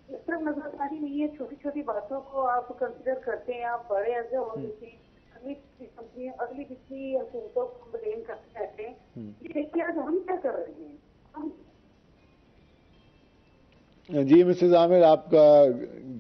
اس طرح نظر آتی نہیں ہے، چھوٹی چھوٹی باتوں کو آپ کنسیڈر کرتے ہیں، آپ بڑے ایسے ہو دیتے ہیں، اگلی کمپنی اگلی کسی حکومتوں کو بلیم کرتے رہتے ہیں، یہ دیکھیے آج ہم کیا کر رہے ہیں۔ جی مسز عامر، آپ کا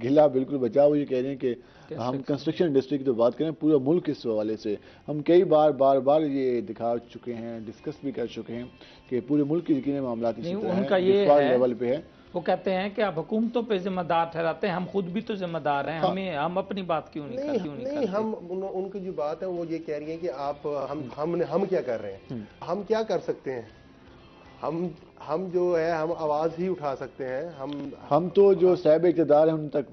گھلا بالکل بچا ہوا، یہ کہہ رہے ہیں کہ ہم کنسٹرکشن انڈسٹری کی تو بات کریں، پورا ملک اس حوالے سے ہم کئی بار یہ دکھا چکے ہیں، ڈسکس بھی کر چکے ہیں کہ پورے ملک کی یقینی معاملات اسی طرح ہیں، لیول پہ ہے۔ وہ کہتے ہیں کہ آپ حکومتوں پہ ذمہ دار ٹھہراتے ہیں، ہم خود بھی تو ذمہ دار ہیں، ہم اپنی بات کیوں نہیں کرتے؟ نہیں، ہم ان کی جو بات ہے وہ یہ کہہ رہی ہیں کہ آپ ہم کیا کر رہے ہیں، ہم کیا کر سکتے ہیں، ہم جو ہے ہم آواز ہی اٹھا سکتے ہیں، ہم تو جو صاحب اقتدار ہیں ان تک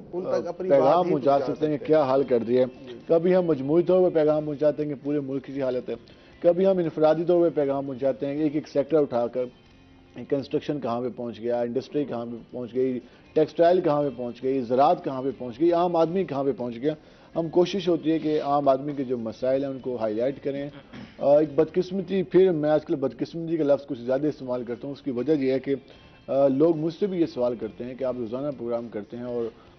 پیغام پہنچا سکتے ہیں کہ کیا حال کر دیا ہے، کبھی ہم مجموعی طور پہ پیغام پہنچاتے ہیں کہ پورے ملک کی حالت ہے، کبھی ہم انفرادی طور پہ پیغام پہنچاتے ہیں کہ ایک سیکٹر اٹھا کر کنسٹرکشن کہاں پہ پہنچ گیا، انڈسٹری کہاں پہ پہنچ گئی، ٹیکسٹائل کہاں پہ پہنچ گئی، زراعت کہاں پہ پہنچ گئی، عام آدمی کہاں پہ پہنچ گیا۔ ہم کوشش ہوتی ہے کہ عام آدمی کے جو مسائل ہیں ان کو ہائی لائٹ کریں۔ ایک بدقسمتی، پھر میں آج کل بدقسمتی کا لفظ کچھ زیادہ استعمال کرتا ہوں، اس کی وجہ یہ ہے کہ لوگ مجھ سے بھی یہ سوال کرتے ہیں کہ آپ روزانہ پروگرام کرتے ہیں اور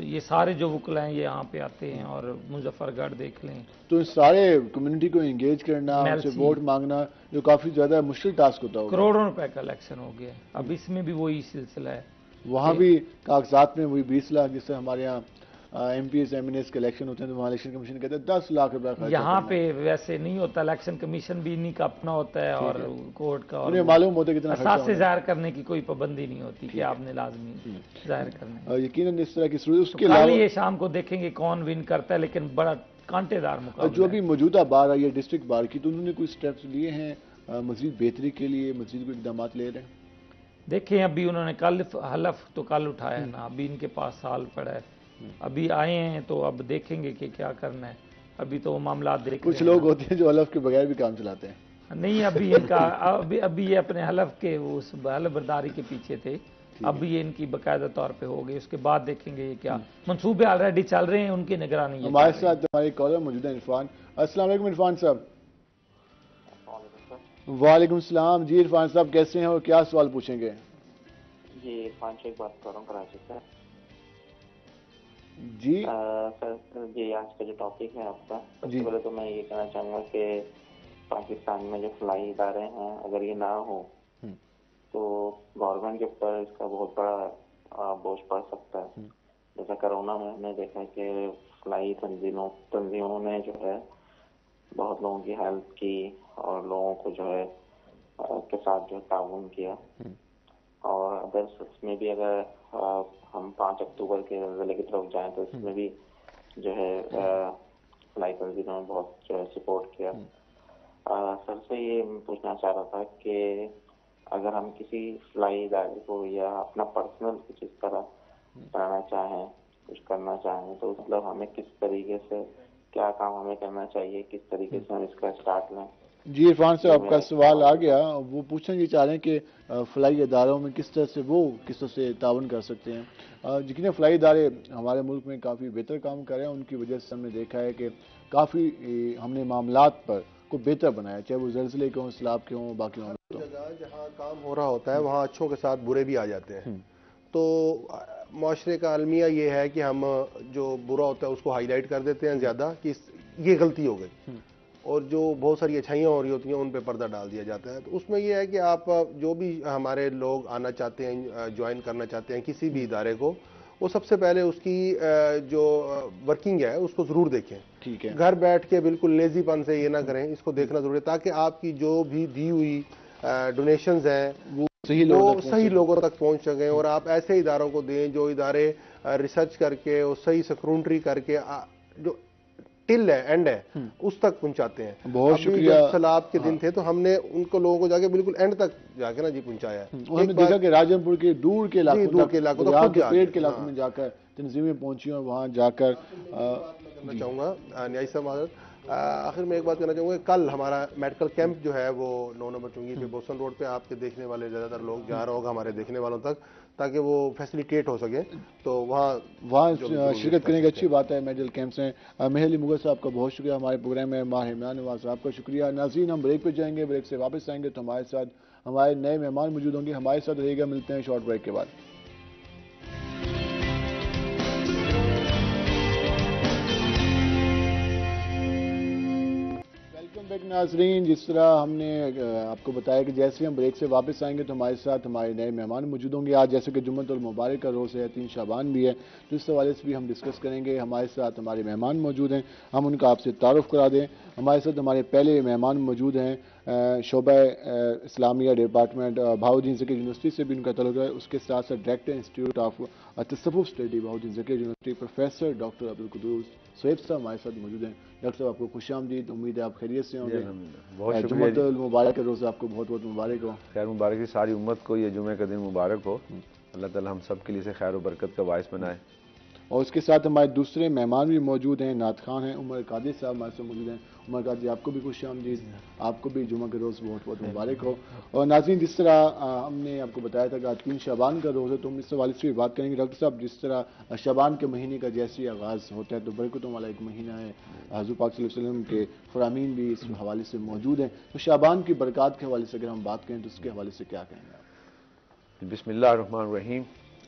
یہ سارے جو وکلا ہیں یہ یہاں پہ آتے ہیں اور مظفر گڑھ دیکھ لیں. تو ان سارے کمیونٹی کو انگیج کرنا، ان سے ووٹ مانگنا جو کافی زیادہ مشکل ٹاسک ہوتا ہوگا. کروڑوں روپے کا الیکشن ہو گیا. اب اس میں بھی وہی سلسلہ ہے. وہاں بھی کاغذات میں وہی 20 لاکھ، جس سے ہمارے یہاں M P S M N S کے الیکشن ہوتے ہیں تو وہاں الیکشن کمیشن کہتے ہیں 10 لاکھ روپے خرچ. یہاں پہ ویسے نہیں ہوتا. الیکشن کمیشن بھی انہیں کا اپنا ہوتا ہے اور کورٹ کا. انہیں معلوم ہوتا ہے کتنا خرچہ اساس سے ظاہر کرنے کی کوئی پابندی نہیں ہوتی کہ آپ نے لازمی ظاہر کرنا. یقیناً اس طرح کی صورت. اس کے کل علاوہ یہ شام کو دیکھیں گے کون ون کرتا ہے، لیکن بڑا کانٹے دار مقابلہ جو بھی موجودہ بار آئی ہے ڈسٹرکٹ بار کی، تو انہوں نے کوئی سٹیپس لیے ہیں مزید بہتری کے لیے، مزید کوئی اقدامات لے رہے ہیں؟ دیکھیں ابھی انہوں نے کل حلف تو کل اٹھایا نا، ابھی ان کے پاس سال پڑا ہے. ابھی آئے ہیں تو اب دیکھیں گے کہ کیا کرنا ہے. ابھی تو معاملات دیکھ کچھ لوگ ہوتے ہیں جو حلف کے بغیر بھی کام چلاتے ہیں. نہیں، ابھی ان کا ابھی یہ اپنے حلف کے اس حلف برداری کے پیچھے تھے. اب یہ ان کی باقاعدہ طور پہ ہو گئی. اس کے بعد دیکھیں گے یہ کیا منصوبے آلریڈی چل رہے ہیں، ان کی نگرانی. ہمارے ساتھ ہمارے کالر موجود ہیں عرفان. السلام علیکم عرفان صاحب. وعلیکم السلام. جی عرفان صاحب کیسے ہیں اور کیا سوال پوچھیں گے؟ جی عرفان شیخ بات کر رہا ہوں کراچی سے. جی سر جی آج کا جو ٹاپک ہے آپ کا، سب سے پہلے تو میں یہ کہنا چاہوں گا کہ پاکستان میں جو فلائی ادارے ہیں اگر یہ نہ ہو تو گورنمنٹ کے اوپر اس کا بہت بڑا بوجھ پڑ سکتا ہے. جیسا کرونا میں ہم نے دیکھا کہ فلائی تنظیموں نے جو ہے بہت لوگوں کی ہیلپ کی اور لوگوں کو جو ہے کے ساتھ جو تعاون کیا. اور اگر اس میں بھی اگر ہم 5 اکتوبر کے ضلع کی طرف جائیں تو اس میں بھی جو ہے فلائی تنظیموں نے بہت جو ہے سپورٹ کیا. سر سے یہ پوچھنا چاہ رہا تھا کہ اگر ہم کسی فلائی ادارے کو یا اپنا پرسنل کچھ اس طرح کرنا چاہیں، کچھ کرنا چاہیں، تو مطلب ہمیں کس طریقے سے کیا کام ہمیں کرنا چاہیے، کس طریقے سے ہم اس کا اسٹارٹ لیں؟ جی عرفان صاحب آپ کا سوال آ گیا. وہ پوچھنا یہ چاہ رہے ہیں کہ فلائی اداروں میں کس طرح سے تعاون کر سکتے ہیں. یقیناً فلائی ادارے ہمارے ملک میں کافی بہتر کام کر رہے ہیں. ان کی وجہ سے ہم نے دیکھا ہے کہ کافی ہم نے معاملات پر کو بہتر بنایا، چاہے وہ زلزلے کے ہوں، سیلاب کے ہوں، باقی جگہ جہاں کام ہو رہا ہوتا ہے وہاں اچھوں کے ساتھ برے بھی آ جاتے ہیں. تو معاشرے کا المیہ یہ ہے کہ ہم جو برا ہوتا ہے اس کو ہائی لائٹ کر دیتے ہیں زیادہ کہ یہ غلطی ہو گئی، اور جو بہت ساری اچھائیاں ہو رہی ہوتی ہیں ان پہ پردہ ڈال دیا جاتا ہے. تو اس میں یہ ہے کہ آپ جو بھی ہمارے لوگ آنا چاہتے ہیں، جوائن کرنا چاہتے ہیں کسی بھی ادارے کو، وہ سب سے پہلے اس کی جو ورکنگ ہے اس کو ضرور دیکھیں. ٹھیک ہے، گھر بیٹھ کے بالکل لیزی پن سے یہ نہ کریں، اس کو دیکھنا ضروری ہے تاکہ آپ کی جو بھی دی ہوئی ڈونیشنز ہیں وہ صحیح لوگوں تک پہنچ سکیں. اور آپ ایسے اداروں کو دیں جو ادارے ریسرچ کر کے اور صحیح سکرونٹری کر کے جو ٹل ہے اینڈ ہے اس تک پہنچاتے ہیں. بہت شکریہ. جب سیلاب کے دن تھے تو ہم نے ان کو لوگوں کو جا کے بالکل اینڈ تک جا کے نا پہنچایا ہے. ہم نے دیکھا کہ راجن پور کے دور کے علاقوں پیڑ کے علاقوں میں جا کر تنظیمیں پہنچی اور وہاں جا کر کرنا چاہوں گا نیائی صاحب حضرت. آخر میں ایک بات کہنا چاہوں گا، کل ہمارا میڈیکل کیمپ جو ہے وہ 9 نمبر چنگی پہ بوسٹن روڈ پہ آپ کے دیکھنے والے زیادہ تر لوگ جا رہا ہوگا ہمارے دیکھنے والوں تک، تاکہ وہ فیسیلیٹیٹ ہو سکے. تو وہاں شرکت کرنے کی اچھی بات ہے. میڈیکل کیمپس ہیں. مہر علی مغل صاحب کا بہت شکریہ. ہمارے پروگرام میں ماہر عمران نواز صاحب کا شکریہ. ناظرین ہم بریک پہ جائیں گے، بریک سے واپس آئیں گے تو ہمارے ساتھ ہمارے نئے مہمان موجود ہوں گے. ہمارے ساتھ رہے گا. ملتے ہیں شارٹ بریک کے بعد. ناظرین جس طرح ہم نے آپ کو بتایا کہ جیسے ہم بریک سے واپس آئیں گے تو ہمارے ساتھ ہمارے نئے مہمان موجود ہوں گے. آج جیسے کہ جمعۃ المبارک کا روز ہے، 3 شعبان بھی ہے، تو اس حوالے سے بھی ہم ڈسکس کریں گے. ہمارے ساتھ ہمارے مہمان موجود ہیں، ہم ان کا آپ سے تعارف کرا دیں. ہمارے ساتھ ہمارے پہلے مہمان موجود ہیں شعبہ اسلامیہ ڈپارٹمنٹ بہاؤالدین ذکر یونیورسٹی سے بھی ان کا تعلق ہے. اس کے ساتھ ساتھ ڈائریکٹر انسٹیٹیوٹ آف تصوف study Bahauddin Zakariya university professor doctor Abdul Quddus Suhaib صاحب ہمارے ساتھ موجود ہیں. ڈاکٹر صاحب آپ کو خوش آمدید. امید ہے آپ خیریت سے ہوں گے. جمعۃ المبارک کا روز آپ کو بہت بہت مبارک ہو. خیر مبارک کی ساری امت کو یہ جمعے کا دن مبارک ہو. اللہ تعالی ہم سب کے لیے خیر و برکت کا باعث بنائے. اور اس کے ساتھ ہمارے دوسرے مہمان بھی موجود ہیں. نعت خوان ہیں عمر قادری صاحب ہمارے ساتھ موجود ہیں. عمر قادری آپ کو بھی خوش آمدید. آپ کو بھی جمعہ کے روز بہت بہت مبارک ہو. اور ناظرین جس طرح ہم نے آپ کو بتایا تھا کہ آج 3 شعبان کا روز ہے تو ہم اس حوالے سے بھی بات کریں گے. ڈاکٹر صاحب جس طرح شعبان کے مہینے کا جیسے آغاز ہوتا ہے تو برکتوں والا ایک مہینہ ہے. حضور پاک صلی اللہ علیہ وسلم کے فرامین بھی اس حوالے سے موجود ہیں. تو شعبان کی برکات کے حوالے سے اگر ہم بات کریں تو اس کے حوالے سے کیا کہیں گے آپ؟ بسم اللہ الرحمن الرحیم.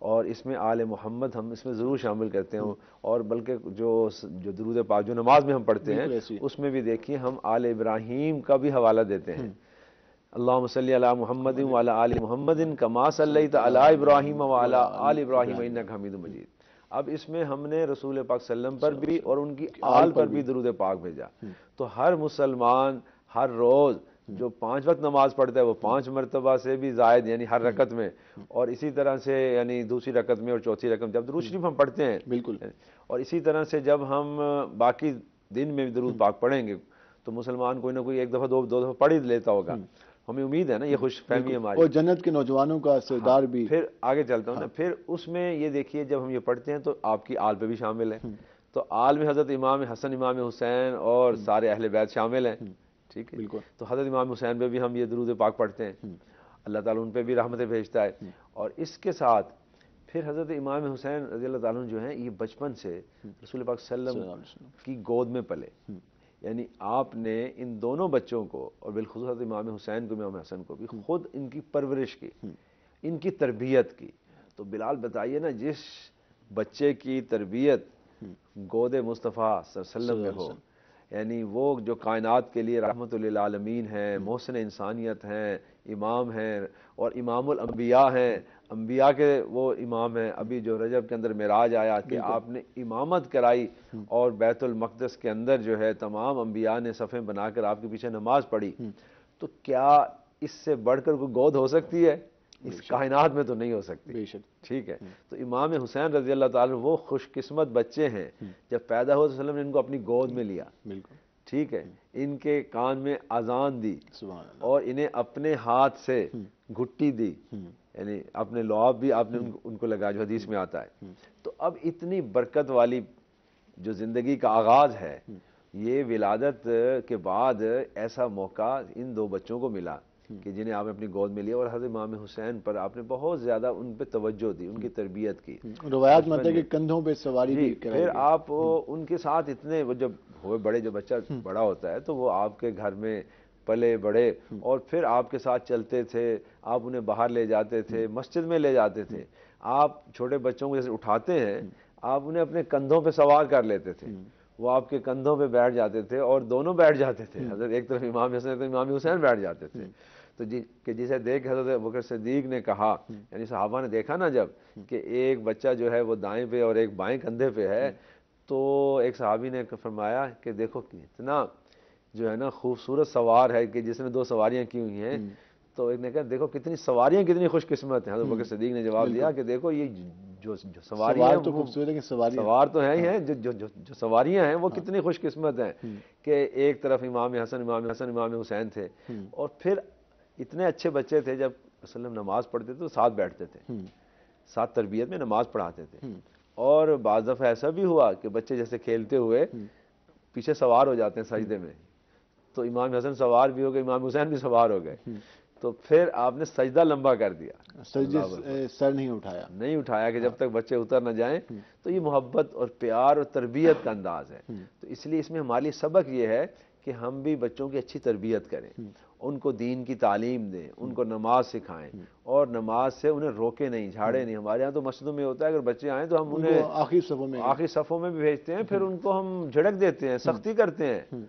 اور اس میں آل محمد ہم اس میں ضرور شامل کرتے ہیں، اور بلکہ جو درود پاک جو نماز میں ہم پڑھتے ہیں اس میں بھی دیکھیے ہم آل ابراہیم کا بھی حوالہ دیتے ہیں. اللہم صلی علی محمد وعلی آل محمد کما صلیت علی ابراہیم وعلی آل ابراہیم انک حمید مجید. اب اس میں ہم نے رسول پاک صلی اللہ علیہ وسلم پر بھی اور ان کی آل پر بھی درود پاک بھیجا. تو ہر مسلمان ہر روز جو 5 وقت نماز پڑھتا ہے وہ 5 مرتبہ سے بھی زائد، یعنی ہر رکعت میں، اور اسی طرح سے یعنی دوسری رکعت میں اور چوتھی رکعت میں جب درود شریف ہم پڑھتے ہیں بالکل، اور اسی طرح سے جب ہم باقی دن میں بھی درود پاک پڑھیں گے تو مسلمان کوئی نہ کوئی 1 دفعہ 2 دفعہ پڑھ ہی لیتا ہوگا. ہمیں امید ہے نا، یہ خوش فہمی ہماری. اور جنت کے نوجوانوں کا سردار بھی. پھر آگے چلتا ہوں نا، پھر اس میں یہ دیکھیے جب ہم یہ پڑھتے ہیں تو آپ کی آل پہ بھی شامل ہے. تو آل میں حضرت امام حسن امام حسین اور سارے اہل بیت شامل ہیں. ٹھیک ہے، بالکل. تو حضرت امام حسین پہ بھی ہم یہ درود پاک پڑھتے ہیں، اللہ تعالیٰ ان پہ بھی رحمتیں بھیجتا ہے. اور اس کے ساتھ پھر حضرت امام حسین رضی اللہ تعالیٰ جو ہیں یہ بچپن سے رسول پاک صلی اللہ علیہ وسلم کی گود میں پلے. یعنی آپ نے ان دونوں بچوں کو اور بالخصوص حضرت امام حسین کو امام حسن کو بھی خود ان کی پرورش کی، ان کی تربیت کی. تو بلال بتائیے نا، جس بچے کی تربیت گود مصطفیٰ صلی اللہ علیہ وسلم میں ہو، یعنی وہ جو کائنات کے لیے رحمت للعالمین ہیں، محسن انسانیت ہیں، امام ہیں اور امام الانبیاء ہیں، انبیاء کے وہ امام ہیں. ابھی جو رجب کے اندر معراج آیا کہ آپ نے امامت کرائی اور بیت المقدس کے اندر جو ہے تمام انبیاء نے صفیں بنا کر آپ کے پیچھے نماز پڑھی. تو کیا اس سے بڑھ کر کوئی گود ہو سکتی ہے؟ اس کائنات میں تو نہیں ہو سکتی. ٹھیک ہے، تو امام حسین رضی اللہ تعالیٰ وہ خوش قسمت بچے ہیں، جب پیدا ہوئے تو صلی اللہ علیہ وسلم نے ان کو اپنی گود میں لیا. ٹھیک ہے، ان کے کان میں اذان دی اور انہیں اپنے ہاتھ سے گھٹی دی، یعنی اپنے لعاب بھی آپ نے ان کو لگا جو حدیث میں آتا ہے. تو اب اتنی برکت والی جو زندگی کا آغاز ہے، یہ ولادت کے بعد ایسا موقع ان 2 بچوں کو ملا کہ جنہیں آپ نے اپنی گود میں لیا، اور حضرت امام حسین پر آپ نے بہت زیادہ ان پہ توجہ دی، ان کی تربیت کی. روایات میں ہے کہ کندھوں پہ سواری بھی پھر آپ ان کے ساتھ اتنے جب ہوئے بڑے، جو بچہ بڑا ہوتا ہے تو وہ آپ کے گھر میں پلے بڑے، اور پھر آپ کے ساتھ چلتے تھے، آپ انہیں باہر لے جاتے تھے، مسجد میں لے جاتے تھے. آپ چھوٹے بچوں کو جیسے اٹھاتے ہیں آپ انہیں اپنے کندھوں پہ سوار کر لیتے تھے، وہ آپ کے کندھوں پہ بیٹھ جاتے تھے اور دونوں بیٹھ جاتے تھے. حضرت ایک طرف امام حسن، ایک طرف امام حسین بیٹھ جاتے تھے. تو کہ جسے دیکھ حضرت ابوبکر صدیق نے کہا، یعنی صحابہ نے دیکھا نا جب کہ ایک بچہ جو ہے وہ دائیں پہ اور ایک بائیں کندھے پہ ہے، تو ایک صحابی نے فرمایا کہ دیکھو اتنا جو ہے نا خوبصورت سوار ہے کہ جس نے 2 سواریاں کی ہوئی ہیں. تو ایک نے کہا دیکھو کتنی سواریاں کتنی خوش قسمت ہیں. حضرت ابوبکر صدیق نے جواب دیا کہ دیکھو یہ جو سواریاں ہیں تو خوبصورت ہے، سوار تو ہیں ہی ہیں، جو سواریاں ہیں وہ کتنی خوش قسمت ہیں کہ ایک طرف امام حسن امام حسین تھے. اور پھر اتنے اچھے بچے تھے، جب وسلم نماز پڑھتے تھے تو ساتھ بیٹھتے تھے، ساتھ تربیت میں نماز پڑھاتے تھے. اور بعض دفعہ ایسا بھی ہوا کہ بچے جیسے کھیلتے ہوئے پیچھے سوار ہو جاتے ہیں سجدے میں، تو امام حسن سوار بھی ہو گئے، امام حسین بھی سوار ہو گئے. تو پھر آپ نے سجدہ لمبا کر دیا، سر نہیں اٹھایا کہ جب تک بچے اتر نہ جائیں. تو یہ محبت اور پیار اور تربیت کا انداز ہے. تو اس لیے اس میں ہماری سبق یہ ہے کہ ہم بھی بچوں کی اچھی تربیت کریں، ان کو دین کی تعلیم دیں، ان کو نماز سکھائیں، اور نماز سے انہیں روکے نہیں، جھاڑے نہیں. ہمارے ہاں تو مسجدوں میں ہوتا ہے اگر بچے آئیں تو ہم انہیں آخری صفوں میں بھی بھیجتے ہیں، پھر ان کو ہم جھڑک دیتے ہیں، سختی کرتے ہیں.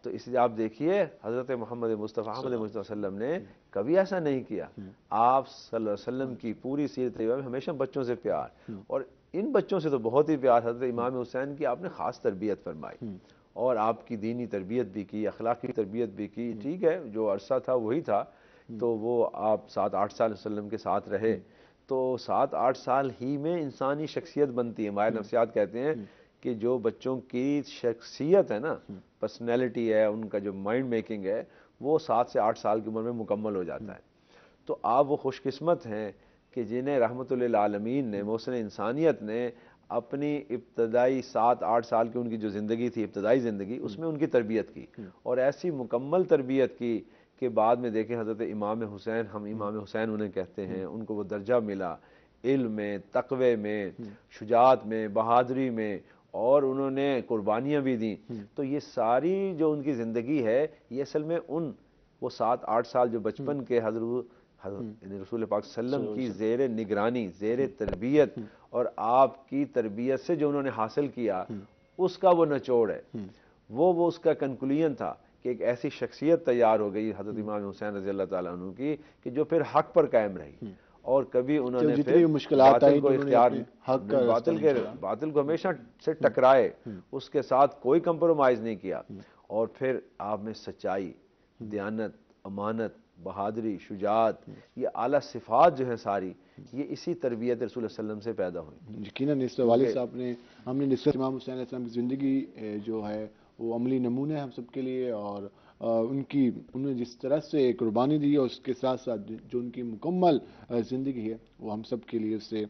تو اس لیے آپ دیکھیے حضرت محمد مصطفیٰ صلی اللہ علیہ وسلم نے کبھی ایسا نہیں کیا. آپ صلی اللہ علیہ وسلم کی پوری سیرت طیبہ میں ہمیشہ بچوں سے پیار، اور ان بچوں سے تو بہت ہی پیار. حضرت امام حسین کی آپ نے خاص تربیت فرمائی اور آپ کی دینی تربیت بھی کی، اخلاقی تربیت بھی کی. ٹھیک ہے، جو عرصہ تھا وہی تھا، تو وہ آپ 7-8 سال وسلم کے ساتھ رہے. تو 7-8 سال ہی میں انسانی شخصیت بنتی ہے. ماہر نفسیات کہتے ہیں کہ جو بچوں کی شخصیت ہے نا، پرسنالٹی ہے، ان کا جو مائنڈ میکنگ ہے، وہ 7 سے 8 سال کی عمر میں مکمل ہو جاتا ہے. تو آپ وہ خوش قسمت ہیں کہ جنہیں رحمت للعالمین نے، محسن انسانیت نے اپنی ابتدائی 7-8 سال کی ان کی جو زندگی تھی، ابتدائی زندگی، اس میں ان کی تربیت کی، اور ایسی مکمل تربیت کی کہ بعد میں دیکھیں حضرت امام حسین، ہم امام حسین انہیں کہتے ہیں، ان کو وہ درجہ ملا علم میں، تقوی میں، شجاعت میں، بہادری میں، اور انہوں نے قربانیاں بھی دیں. تو یہ ساری جو ان کی زندگی ہے، یہ اصل میں وہ 7-8 سال جو بچپن کے حضرت یعنی رسول پاک صلی اللہ علیہ وسلم کی زیر نگرانی، زیر تربیت اور آپ کی تربیت سے جو انہوں نے حاصل کیا اس کا وہ نچوڑ ہے، وہ اس کا کنکلوژن تھا کہ ایک ایسی شخصیت تیار ہو گئی حضرت امام حسین رضی اللہ تعالیٰ عنہ کی کہ جو پھر حق پر قائم رہی، اور کبھی انہوں نے پھر باطل کو اختیار باطل کو ہمیشہ سے ٹکرائے، اس کے ساتھ کوئی کمپرومائز نہیں کیا، اور پھر آپ میں سچائی، دیانت، امانت، بہادری، شجاعت، یہ اعلیٰ صفات جو ہیں ساری، یہ اسی تربیت رسول اللہ علیہ وسلم سے پیدا ہوئی۔ یقیناً اس حوالے سے ہم نے نصرت امام حسین علیہ السلام کی زندگی جو ہے وہ عملی نمونہ ہے ہم سب کے لیے، اور انہوں نے جس طرح سے قربانی دی ہے اس کے ساتھ ساتھ جو ان کی مکمل زندگی ہے وہ ہم سب کے لیے اس سے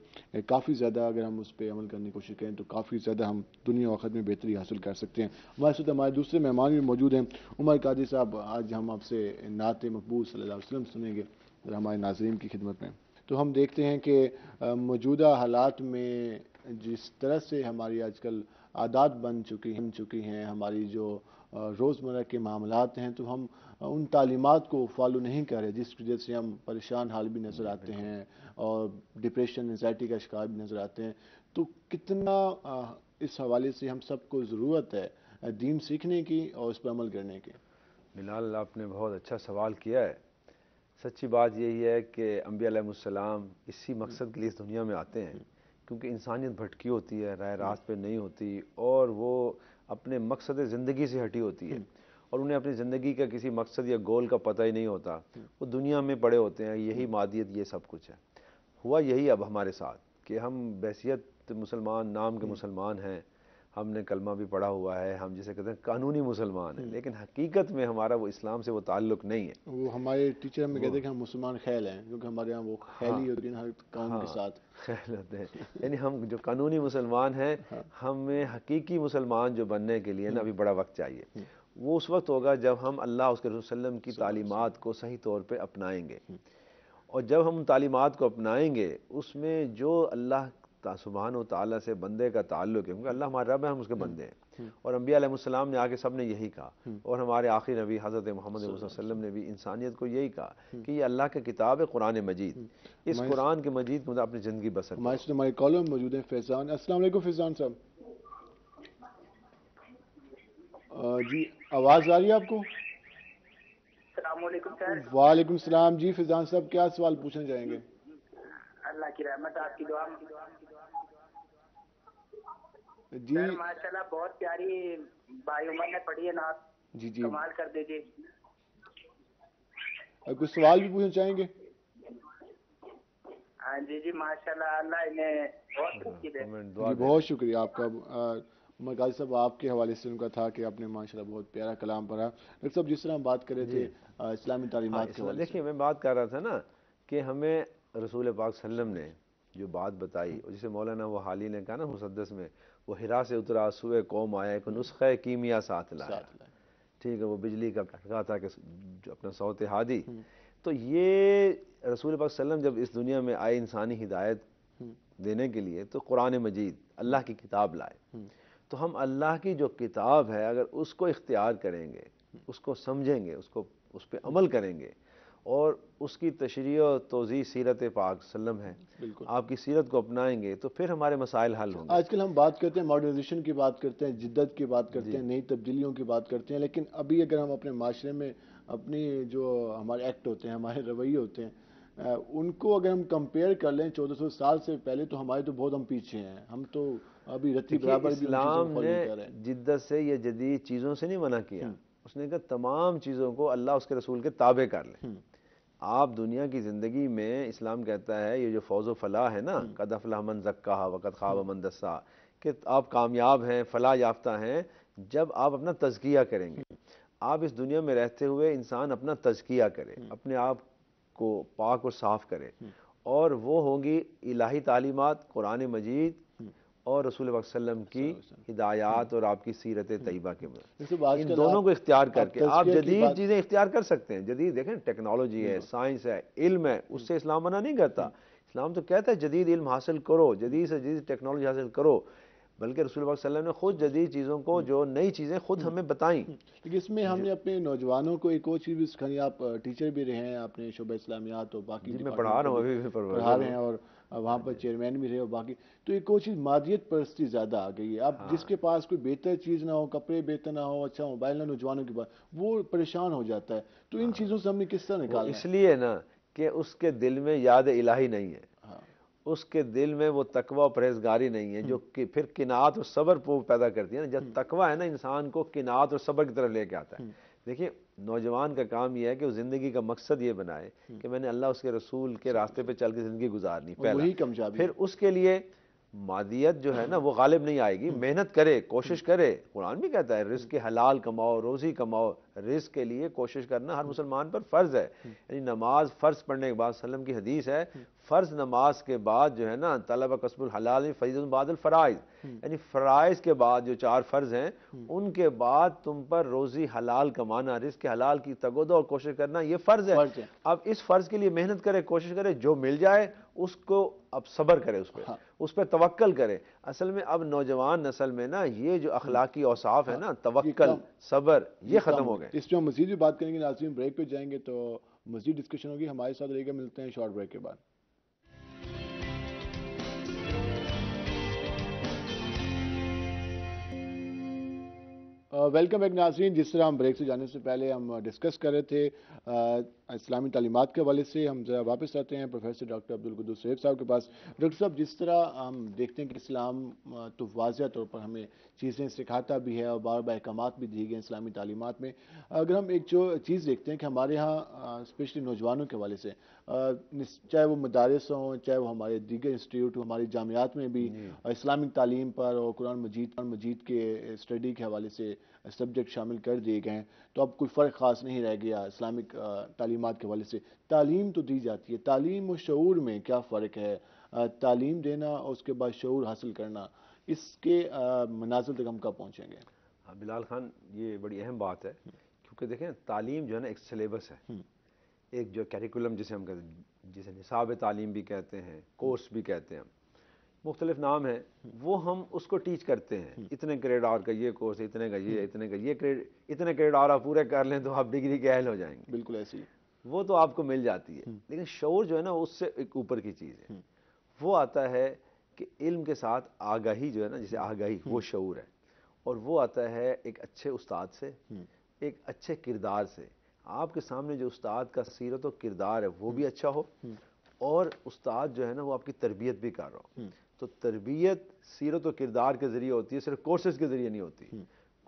کافی زیادہ، اگر ہم اس پہ عمل کرنے کی کوشش کریں تو کافی زیادہ ہم دنیا و آخرت میں بہتری حاصل کر سکتے ہیں۔ ہمارے ساتھ ہمارے دوسرے مہمان بھی موجود ہیں۔ عمر قادری صاحب، آج ہم آپ سے نعت مقبول صلی اللہ علیہ وسلم سنیں گے ہمارے ناظرین کی خدمت میں۔ تو ہم دیکھتے ہیں کہ موجودہ حالات میں جس طرح سے ہماری آج کل عادات بن چکی ہیں، ہماری جو روزمرہ کے معاملات ہیں، تو ہم ان تعلیمات کو فالو نہیں کر رہے، جس وجہ سے ہم پریشان حال بھی نظر آتے ہیں اور ڈپریشن، انزائٹی کا شکار بھی نظر آتے ہیں۔ تو کتنا اس حوالے سے ہم سب کو ضرورت ہے دین سیکھنے کی اور اس پر عمل کرنے کی؟ بلال، آپ نے بہت اچھا سوال کیا ہے۔ سچی بات یہی ہے کہ انبیاء علیہ السلام اسی مقصد کے لیے اس دنیا میں آتے ہیں، کیونکہ انسانیت بھٹکی ہوتی ہے، راہ راست پہ نہیں ہوتی، اور وہ اپنے مقصد زندگی سے ہٹی ہوتی ہے، اور انہیں اپنی زندگی کا کسی مقصد یا گول کا پتہ ہی نہیں ہوتا، وہ دنیا میں پڑے ہوتے ہیں، یہی مادیت، یہ سب کچھ ہے۔ ہوا یہی اب ہمارے ساتھ کہ ہم بحیثیت مسلمان، نام کے مسلمان ہیں، ہم نے کلمہ بھی پڑھا ہوا ہے، ہم جسے کہتے ہیں قانونی مسلمان ہیں، لیکن حقیقت میں ہمارا وہ اسلام سے وہ تعلق نہیں ہے۔ وہ ہمارے ٹیچر ہمیں کہتے ہیں کہ ہم مسلمان خیل ہیں، کیونکہ ہمارے یہاں وہ خیلی ہوتی ہیں ہر قوم کے ساتھ، خیل ہوتے ہیں، یعنی ہم جو قانونی مسلمان ہیں، ہمیں حقیقی مسلمان جو بننے کے لیے نا ابھی بڑا وقت چاہیے۔ وہ اس وقت ہوگا جب ہم اللہ اس کے رسول صلی اللہ علیہ وسلم کی تعلیمات کو صحیح طور پہ اپنائیں گے، اور جب ہم تعلیمات کو اپنائیں گے اس میں جو اللہ سبحانہ و تعالیٰ سے بندے کا تعلق ہے، کیونکہ اللہ ہمارا رب ہے، ہم اس کے بندے ہیں، اور انبیاء علیہ السلام نے آگے سب نے یہی کہا، اور ہمارے آخری نبی حضرت محمد صلی اللہ علیہ وسلم نے بھی انسانیت کو یہی کہا کہ یہ اللہ کی کتاب ہے، قرآن مجید، اس قرآن کے مجید کے مطابق اپنی زندگی بسر کرو۔ ہمارے کالر میں موجود ہیں فیضان۔ السلام علیکم فیضان صاحب، جی آواز آ رہی ہے آپ کو؟ السلام علیکم سر۔ وعلیکم السلام جی فیضان صاحب، کیا سوال پوچھنا چاہیں گے؟ اللہ کی رحمت، آپ کی دعا جی سر، ماشاءاللہ بہت پیاری بھائی عمر نے پڑھی ہے نعت، جی کمال کر دیجیے۔ کچھ سوال بھی پوچھنا چاہیں گے؟ ہاں جی ماشاءاللہ، اللہ انہیں بہت ترقی دے۔ جی بہت شکریہ آپ کا۔ عمر قادری صاحب، آپ کے حوالے سے ان کا تھا کہ آپ نے ماشاءاللہ بہت پیارا کلام پڑھا۔ ڈاکٹر صاحب، جس طرح ہم بات کر رہے تھے اسلامی تعلیمات کے حوالے سے، دیکھیے میں بات کر رہا تھا نا کہ ہمیں رسول پاک صلی اللہ علیہ وسلم نے جو بات بتائی، اور جسے مولانا وہ حالی نے کہا نا مسدس میں، وہ حرا سے اترا سوئے قوم آیا، ایک نسخہ کیمیا ساتھ لایا، ٹھیک ہے، وہ بجلی کا کھٹکا تھا کہ جو اپنا صوت ہادی، تو یہ رسول پاک صلی اللہ علیہ وسلم جب اس دنیا میں آئے انسانی ہدایت دینے کے لیے تو قرآن مجید اللہ کی کتاب لائے، تو ہم اللہ کی جو کتاب ہے اگر اس کو اختیار کریں گے، اس کو سمجھیں گے، اس پہ عمل کریں گے، اور اس کی تشریح و توضیح سیرت پاک صلی اللہ علیہ وسلم ہے، آپ کی سیرت کو اپنائیں گے تو پھر ہمارے مسائل حل ہوں گے۔ آج کل ہم بات کرتے ہیں ماڈرنائزیشن کی بات کرتے ہیں، جدت کی بات کرتے ہیں، نئی تبدیلیوں کی بات کرتے ہیں، لیکن ابھی اگر ہم اپنے معاشرے میں اپنی جو ہمارے ایکٹ ہوتے ہیں، ہمارے رویے ہوتے ہیں، ان کو اگر ہم کمپیئر کر لیں 1400 سال سے پہلے، تو ہمارے تو بہت ہم پیچھے ہیں، ہم تو ابھی رتی برابر بھی اسلام نے جدت سے یا جدید چیزوں سے نہیں منع کیا، اس نے کہا تمام چیزوں کو اللہ اس کے رسول کے تابع کر لیں۔ آپ دنیا کی زندگی میں اسلام کہتا ہے یہ جو فوز و فلاح ہے نا، قد افلح من زکاہا وقد خاب من دساہا، کہ آپ کامیاب ہیں، فلاح یافتہ ہیں جب آپ اپنا تزکیہ کریں گے۔ آپ اس دنیا میں رہتے ہوئے انسان اپنا تزکیہ کرے، اپنے آپ کو پاک اور صاف کرے، اور وہ ہوگی الہی تعلیمات، قرآن مجید اور رسول پاک صلی اللہ علیہ وسلم کی ہدایات اور آپ کی سیرت طیبہ کے ان دونوں کو اختیار کر کے آپ جدید چیزیں اختیار کر سکتے ہیں۔ جدید دیکھیں ٹیکنالوجی ہے، سائنس ہے، علم ہے، اس سے اسلام منع نہیں کرتا۔ اسلام تو کہتا ہے جدید علم حاصل کرو، جدید سے جدید ٹیکنالوجی حاصل کرو، بلکہ رسول اللہ صلی اللہ علیہ وسلم نے خود جدید چیزوں کو، جو نئی چیزیں خود ہمیں بتائیں. لیکن اس میں ہم نے اپنے نوجوانوں کو ایک اور چیز بھی سکھانی. آپ ٹیچر بھی رہے ہیں، آپ نے شعبہ اسلامیات اور باقی جی میں پڑھا رہا ہوں، ابھی بھی پڑھا رہے ہیں، اور وہاں پر چیئرمین بھی رہے اور باقی. تو ایک اور چیز مادیت پرستی زیادہ آ گئی ہے. اب جس کے پاس کوئی بہتر چیز نہ ہو، کپڑے بہتر نہ ہو، اچھا موبائل نہ، نوجوانوں کے پاس وہ پریشان ہو جاتا ہے. تو ان چیزوں سے ہم نے کس طرح نکالنا ہے؟ اس لیے نا کہ اس کے دل میں یاد الہی نہیں ہے، اس کے دل میں وہ تقوی و پرہیزگاری نہیں ہے، جو کہ پھر قناعت اور صبر کو پیدا کرتی ہے نا. جب تقوی ہے نا، انسان کو قناعت اور صبر کی طرف لے کے آتا ہے. دیکھیے نوجوان کا کام یہ ہے کہ وہ زندگی کا مقصد یہ بنائے کہ میں نے اللہ اس کے رسول کے راستے پہ چل کے زندگی گزارنی، پہلا. پھر اس کے لیے مادیت جو ہے نا وہ غالب نہیں آئے گی. محنت کرے، کوشش کرے. قرآن بھی کہتا ہے رزق حلال کماؤ، روزی کماؤ. رزق کے لیے کوشش کرنا ہر مسلمان پر فرض ہے. یعنی نماز فرض پڑھنے کے بعد، وسلم کی حدیث ہے، فرض نماز کے بعد جو ہے نا طلب کسب الحلال فریضۃ بعد الفرائض، یعنی فرائض کے بعد جو 4 فرض ہیں ان کے بعد تم پر روزی حلال کمانا، رزق حلال کی تگودو اور کوشش کرنا یہ فرض ہے. اب اس فرض کے لیے محنت کرے، کوشش کرے، جو مل جائے اس کو اب صبر کرے، اس پہ توکل کرے. اصل میں اب نوجوان نسل میں نا یہ جو اخلاقی اوصاف ہے نا، توکل، صبر، یہ ختم ہو گئے. اس پہ ہم مزید بھی بات کریں گے. ناظرین بریک پہ جائیں گے تو مزید ڈسکشن ہوگی. ہمارے ساتھ رہے گا. ملتے ہیں شارٹ بریک کے بعد. ویلکم بیک ناظرین. جس طرح ہم بریک سے جانے سے پہلے ہم ڈسکس کر رہے تھے اسلامی تعلیمات کے حوالے سے، ہم ذرا واپس آتے ہیں پروفیسر ڈاکٹر عبدالقدوس سیف صاحب کے پاس. ڈاکٹر صاحب، جس طرح ہم دیکھتے ہیں کہ اسلام تو واضح طور پر ہمیں چیزیں سکھاتا بھی ہے اور بار بار احکامات بھی دیے گئے اسلامی تعلیمات میں. اگر ہم ایک جو چیز دیکھتے ہیں کہ ہمارے ہاں اسپیشلی نوجوانوں کے حوالے سے، چاہے وہ مدارس ہوں، چاہے وہ ہمارے دیگر انسٹیٹیوٹ ہوں، ہماری جامعات میں بھی اسلامک تعلیم پر اور قرآن مجید کے اسٹڈی کے حوالے سے سبجیکٹ شامل کر دیے گئے ہیں. تو اب کوئی فرق خاص نہیں رہ گیا اسلامک تعلیمات کے حوالے سے. تعلیم تو دی جاتی ہے، تعلیم و شعور میں کیا فرق ہے؟ تعلیم دینا اور اس کے بعد شعور حاصل کرنا، اس کے منازل تک ہم کب پہنچیں گے؟ بلال خان، یہ بڑی اہم بات ہے، کیونکہ دیکھیں تعلیم جو ہے نا ایک سلیبس ہے، ایک جو کیریکولم جسے ہم کہتے ہیں، جسے نصاب تعلیم بھی کہتے ہیں، کورس بھی کہتے ہیں، مختلف نام ہیں. وہ ہم اس کو ٹیچ کرتے ہیں. اتنے کریڈ آور کا یہ کورس، اتنے کا یہ، اتنے کا یہ کریڈ، اتنے کریڈ آور آپ پورے کر لیں تو آپ ڈگری کے اہل ہو جائیں گے. بالکل ایسی وہ تو آپ کو مل جاتی ہے. لیکن شعور جو ہے نا اس سے ایک اوپر کی چیز ہے. وہ آتا ہے کہ علم کے ساتھ آگاہی جو ہے نا، جسے آگاہی، وہ شعور ہے. اور وہ آتا ہے ایک اچھے استاد سے، ایک اچھے کردار سے. آپ کے سامنے جو استاد کا سیرت و کردار ہے وہ بھی اچھا ہو، اور استاد جو ہے نا وہ آپ کی تربیت بھی کر رہا ہو. تو تربیت سیرت و کردار کے ذریعے ہوتی ہے، صرف کورسز کے ذریعے نہیں ہوتی.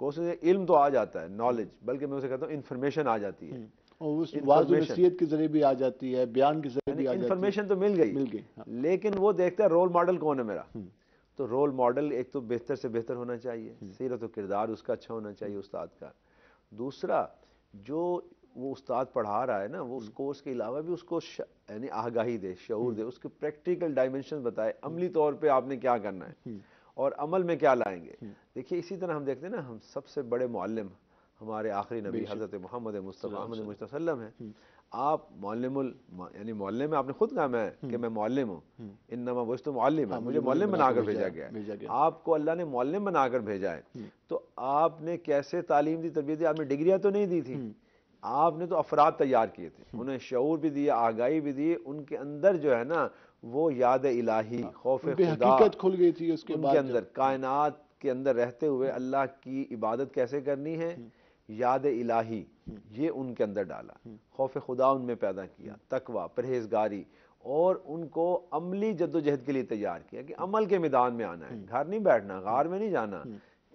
کورسز علم تو آ جاتا ہے، نالج، بلکہ میں اسے کہتا ہوں انفارمیشن آ جاتی ہے. اور اس واضح نصیحت کے ذریعے بھی آ جاتی ہے، بیان کے ذریعے بھی آ جاتی ہے. انفارمیشن تو مل گئی، لیکن وہ دیکھتا ہے رول ماڈل کون ہے میرا. تو رول ماڈل ایک تو بہتر سے بہتر ہونا چاہیے، سیرت و کردار اس کا اچھا ہونا چاہیے استاد کا. دوسرا، جو وہ استاد پڑھا رہا ہے نا، وہ اس کورس کے علاوہ بھی اس کو یعنی آگاہی دے، شعور دے، اس کے پریکٹیکل ڈائمنشن بتائے، عملی طور پہ آپ نے کیا کرنا ہے اور عمل میں کیا لائیں گے. دیکھیے اسی طرح ہم دیکھتے ہیں نا، ہم سب سے بڑے معلم ہمارے آخری نبی حضرت محمد مصطفیٰ احمد مصطفیٰ صلی اللہ علیہ وسلم ہیں. آپ یعنی معلم ہے، آپ نے خود کہا میں کہ میں معلم ہوں، انما بعثت معلما، مجھے معلم بنا کر بھیجا گیا ہے. آپ کو اللہ نے معلم بنا کر بھیجا ہے. تو آپ نے کیسے تعلیم دی، تربیت دی؟ آپ نے ڈگریاں تو نہیں دی تھی، آپ نے تو افراد تیار کیے تھے، انہیں شعور بھی دیا، آگاہی بھی دی. ان کے اندر جو ہے نا وہ یاد الہی، خوف خدا، حقیقت کھل گئی تھی. اس کے بعد ان کے اندر کائنات کے اندر رہتے ہوئے اللہ کی عبادت کیسے کرنی ہے، یاد الہی، یہ ان کے اندر ڈالا. خوف خدا ان میں پیدا کیا، تقوی، پرہیزگاری، اور ان کو عملی جدوجہد کے لیے تیار کیا کہ عمل کے میدان میں آنا ہے. گھر نہیں بیٹھنا، غار میں نہیں جانا،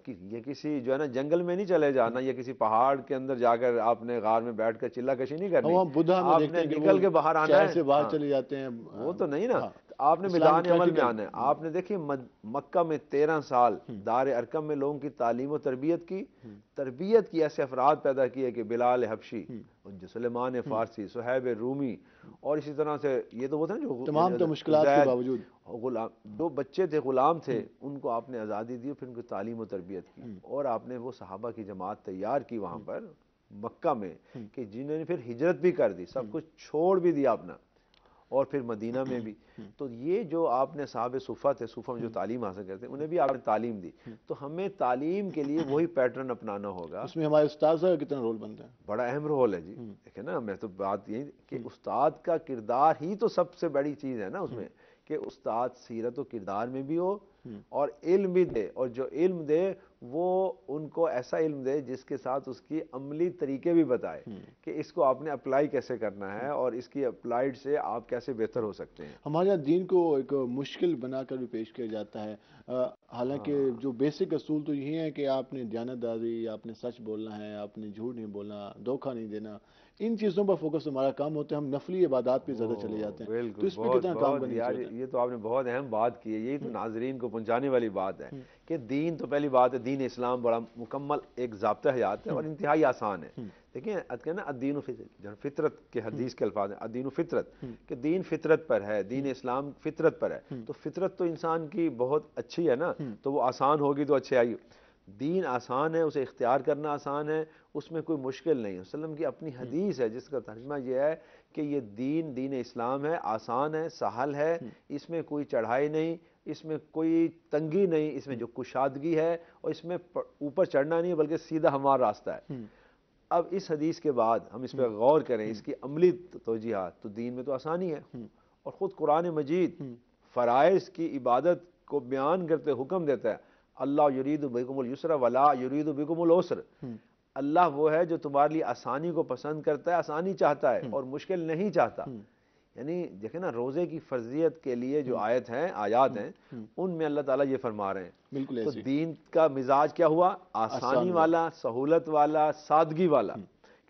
یہ کسی جو ہے نا جنگل میں نہیں چلے جانا، یا کسی پہاڑ کے اندر جا کر آپ نے غار میں بیٹھ کر چلہ کشی نہیں کرنی. آپ نے نکل کے باہر آنا ہے، باہر چلے جاتے ہیں، وہ تو نہیں نا. آپ نے میدان عمل میں آنا ہے. آپ نے دیکھیے مکہ میں 13 سال دار ارقم میں لوگوں کی تعلیم و تربیت کی ایسے افراد پیدا کیے کہ بلال حبشی، سلیمان فارسی، صہیب رومی، اور اسی طرح سے یہ تو وہ تھے جو تمام تو مشکلات کے باوجود غلام، دو بچے تھے غلام تھے، ان کو آپ نے آزادی دی، پھر ان کی تعلیم و تربیت کی. اور آپ نے وہ صحابہ کی جماعت تیار کی وہاں پر مکہ میں کہ جنہوں نے پھر ہجرت بھی کر دی، سب کچھ چھوڑ بھی دیا اپنا، اور پھر مدینہ میں بھی. تو یہ جو آپ نے صحابہ صفہ تھے، صفہ میں جو تعلیم حاصل کرتے ہیں، انہیں بھی آپ نے تعلیم دی. تو ہمیں تعلیم کے لیے وہی پیٹرن اپنانا ہوگا. اس میں ہمارے استاذ کا کتنا رول بنتا ہے؟ بڑا اہم رول ہے جی. دیکھیں نا، میں تو بات یہی کہ استاد کا کردار ہی تو سب سے بڑی چیز ہے نا اس میں، کہ استاد سیرت و کردار میں بھی ہو اور علم بھی دے، اور جو علم دے وہ ان کو ایسا علم دے جس کے ساتھ اس کی عملی طریقے بھی بتائے کہ اس کو آپ نے اپلائی کیسے کرنا ہے اور اس کی اپلائیڈ سے آپ کیسے بہتر ہو سکتے ہیں. ہمارے یہاں دین کو ایک مشکل بنا کر بھی پیش کیا جاتا ہے، حالانکہ جو بیسک اصول تو یہی ہے کہ آپ نے دیانتداری، آپ نے سچ بولنا ہے، آپ نے جھوٹ نہیں بولنا، دھوکہ نہیں دینا. ان چیزوں پر فوکس ہمارا کام ہوتا ہے. ہم نفلی عبادات پہ زیادہ چلے جاتے ہیں. بالکل، تو اس پہ کتنا کام کرنا یار چاہیے؟ یہ تو آپ نے بہت اہم بات کی ہے. یہی تو ناظرین کو پہنچانے والی بات ہے کہ دین تو پہلی بات ہے، دین اسلام بڑا مکمل ایک ضابطہ حیات ہے اور انتہائی آسان ہے. دیکھیں نا، الدین فطرت کے حدیث کے الفاظ ہیں، الدین فطرت، کہ دین فطرت پر ہے، دین اسلام فطرت پر ہے. تو فطرت تو انسان کی بہت اچھی ہے نا، تو وہ آسان ہوگی تو اچھی آئی. دین آسان ہے، اسے اختیار کرنا آسان ہے، اس میں کوئی مشکل نہیں. وسلم کی اپنی حدیث ہے جس کا ترجمہ یہ ہے کہ یہ دین اسلام ہے، آسان ہے، سہل ہے، اس میں کوئی چڑھائی نہیں، اس میں کوئی تنگی نہیں، اس میں جو کشادگی ہے، اور اس میں اوپر چڑھنا نہیں بلکہ سیدھا ہمارا راستہ ہے. اب اس حدیث کے بعد ہم اس پہ غور کریں، اس کی عملی توجیہات، تو دین میں تو آسانی ہے. اور خود قرآن مجید فرائض کی عبادت کو بیان کرتے حکم دیتا ہے، اللہ یرید بکم الیسر ولا یرید بکم العسر. اللہ وہ ہے جو تمہارے لیے آسانی کو پسند کرتا ہے، آسانی چاہتا ہے اور مشکل نہیں چاہتا. یعنی دیکھیں نا، روزے کی فرضیت کے لیے جو آیات ہیں ان میں اللہ تعالیٰ یہ فرما رہے ہیں. تو دین کا مزاج کیا ہوا؟ آسانی والا، سہولت والا، سادگی والا،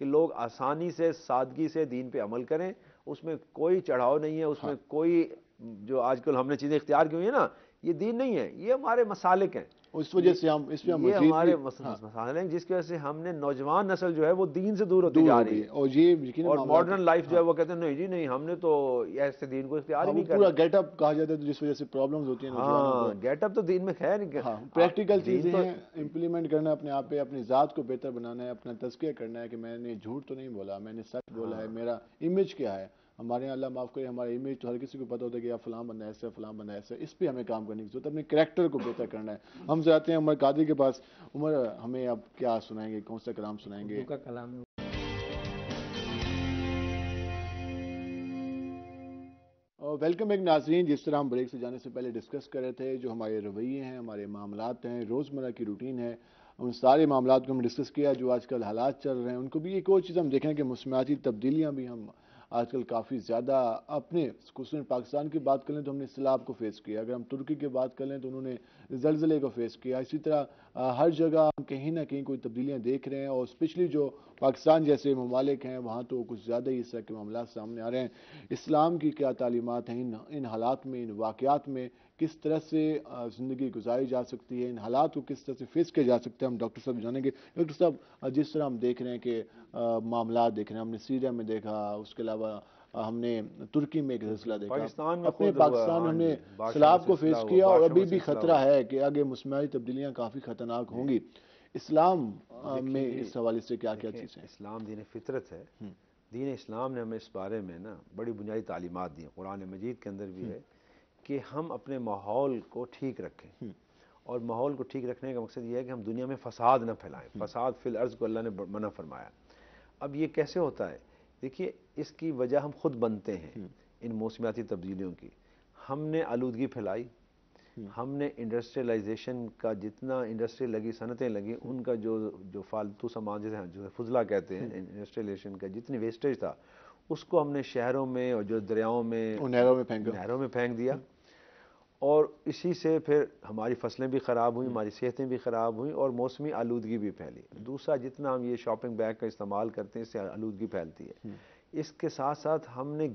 کہ لوگ آسانی سے، سادگی سے دین پہ عمل کریں. اس میں کوئی چڑھاؤ نہیں ہے، اس میں کوئی جو آج کل ہم نے چیزیں اختیار کی ہوئی ہیں نا، یہ دین نہیں ہے، یہ ہمارے مسالک ہیں. اس وجہ سے ہم اس پہ یہ ہمارے مسائل ہیں جس کی وجہ سے ہم نے نوجوان نسل جو ہے وہ دین سے دور ہوتی جا رہی ہے. اور ماڈرن لائف جو ہے وہ کہتے ہیں نہیں جی نہیں، ہم نے تو ایسے دین کو اختیار ہی نہیں کرنا. پورا گیٹ اپ کہا جاتا ہے جس وجہ سے پرابلمز ہوتی ہیں. ہاں، گیٹ اپ تو دین میں خیر نہیں. پریکٹیکل چیزیں ہیں، امپلیمنٹ کرنا، اپنے آپ پہ اپنی ذات کو بہتر بنانا ہے، اپنا تزکیہ کرنا ہے کہ میں نے جھوٹ تو نہیں بولا، میں نے سچ بولا ہے، میرا امیج کیا ہے. ہمارے یہاں اللہ معاف کرے، ہمارا امیج تو ہر کسی کو پتہ ہوتا ہے کہ آپ فلاں بندہ ایسا ہے، فلاں بندہ ایسا ہے. اس پہ ہمیں کام کرنے کی ضرورت ہے، اپنے کریکٹر کو بہتر کرنا ہے. ہم جاتے ہیں عمر قادری کے پاس. عمر، ہمیں اب کیا سنائیں گے، کون سا کلام سنائیں گے؟ کا کلام ہے. ویلکم بیک ناظرین. جس طرح ہم بریک سے جانے سے پہلے ڈسکس کر رہے تھے، جو ہمارے رویے ہیں، ہمارے معاملات ہیں، روزمرہ کی روٹین ہے، ان سارے معاملات کو ہم ڈسکس کیا. جو آج کل حالات چل رہے ہیں ان کو بھی ایک اور چیز ہم دیکھ رہے ہیں کہ موسمیاتی تبدیلیاں بھی ہم آج کل کافی زیادہ اپنے، خصوصاً پاکستان کی بات کریں تو ہم نے سیلاب کو فیس کیا. اگر ہم ترکی کی بات کریں تو انہوں نے زلزلے کو فیس کیا. اسی طرح ہر جگہ ہم کہیں نہ کہیں کوئی تبدیلیاں دیکھ رہے ہیں. اور اسپیشلی جو پاکستان جیسے ممالک ہیں وہاں تو کچھ زیادہ ہی اس طرح کے معاملات سامنے آ رہے ہیں. اسلام کی کیا تعلیمات ہیں ان حالات میں، ان واقعات میں؟ کس طرح سے زندگی گزاری جا سکتی ہے؟ ان حالات کو کس طرح سے فیس کیا جا سکتا ہے؟ ہم ڈاکٹر صاحب جانیں گے. ڈاکٹر صاحب، جس طرح ہم دیکھ رہے ہیں کہ معاملات دیکھ رہے ہیں، ہم نے سیریا میں دیکھا، اس کے علاوہ ہم نے ترکی میں ایک سلسلہ دیکھا، اپنے پاکستان میں ہم نے سیلاب کو فیس کیا، اور ابھی بھی خطرہ ہے کہ آگے موسمیاتی تبدیلیاں کافی خطرناک ہوں گی. اسلام میں اس حوالے سے کیا کیا چیزیں ہیں؟ اسلام دین فطرت ہے. دین اسلام نے ہمیں اس بارے میں نا بڑی بنیادی تعلیمات دی ہیں. قرآن مجید کے اندر بھی ہے کہ ہم اپنے ماحول کو ٹھیک رکھیں. اور ماحول کو ٹھیک رکھنے کا مقصد یہ ہے کہ ہم دنیا میں فساد نہ پھیلائیں. فساد فی الارض کو اللہ نے منع فرمایا. اب یہ کیسے ہوتا ہے؟ دیکھیے، اس کی وجہ ہم خود بنتے ہیں ان موسمیاتی تبدیلیوں کی. ہم نے آلودگی پھیلائی، ہم نے انڈسٹریلائزیشن کا جتنا انڈسٹری لگی، صنعتیں لگی، ان کا جو فالتو سامان جو فضلہ کہتے ہیں، انڈسٹریلائزیشن کا جتنی ویسٹیج تھا اس کو ہم نے شہروں میں اور جو دریاؤں میں، نہروں میں پھینک دیا. اور اسی سے پھر ہماری فصلیں بھی خراب ہوئیں، ہماری صحتیں بھی خراب ہوئیں، اور موسمی آلودگی بھی پھیلی. دوسرا، جتنا ہم یہ شاپنگ بیگ کا استعمال کرتے ہیں اس سے آلودگی پھیلتی ہے. اس کے ساتھ ساتھ ہم نے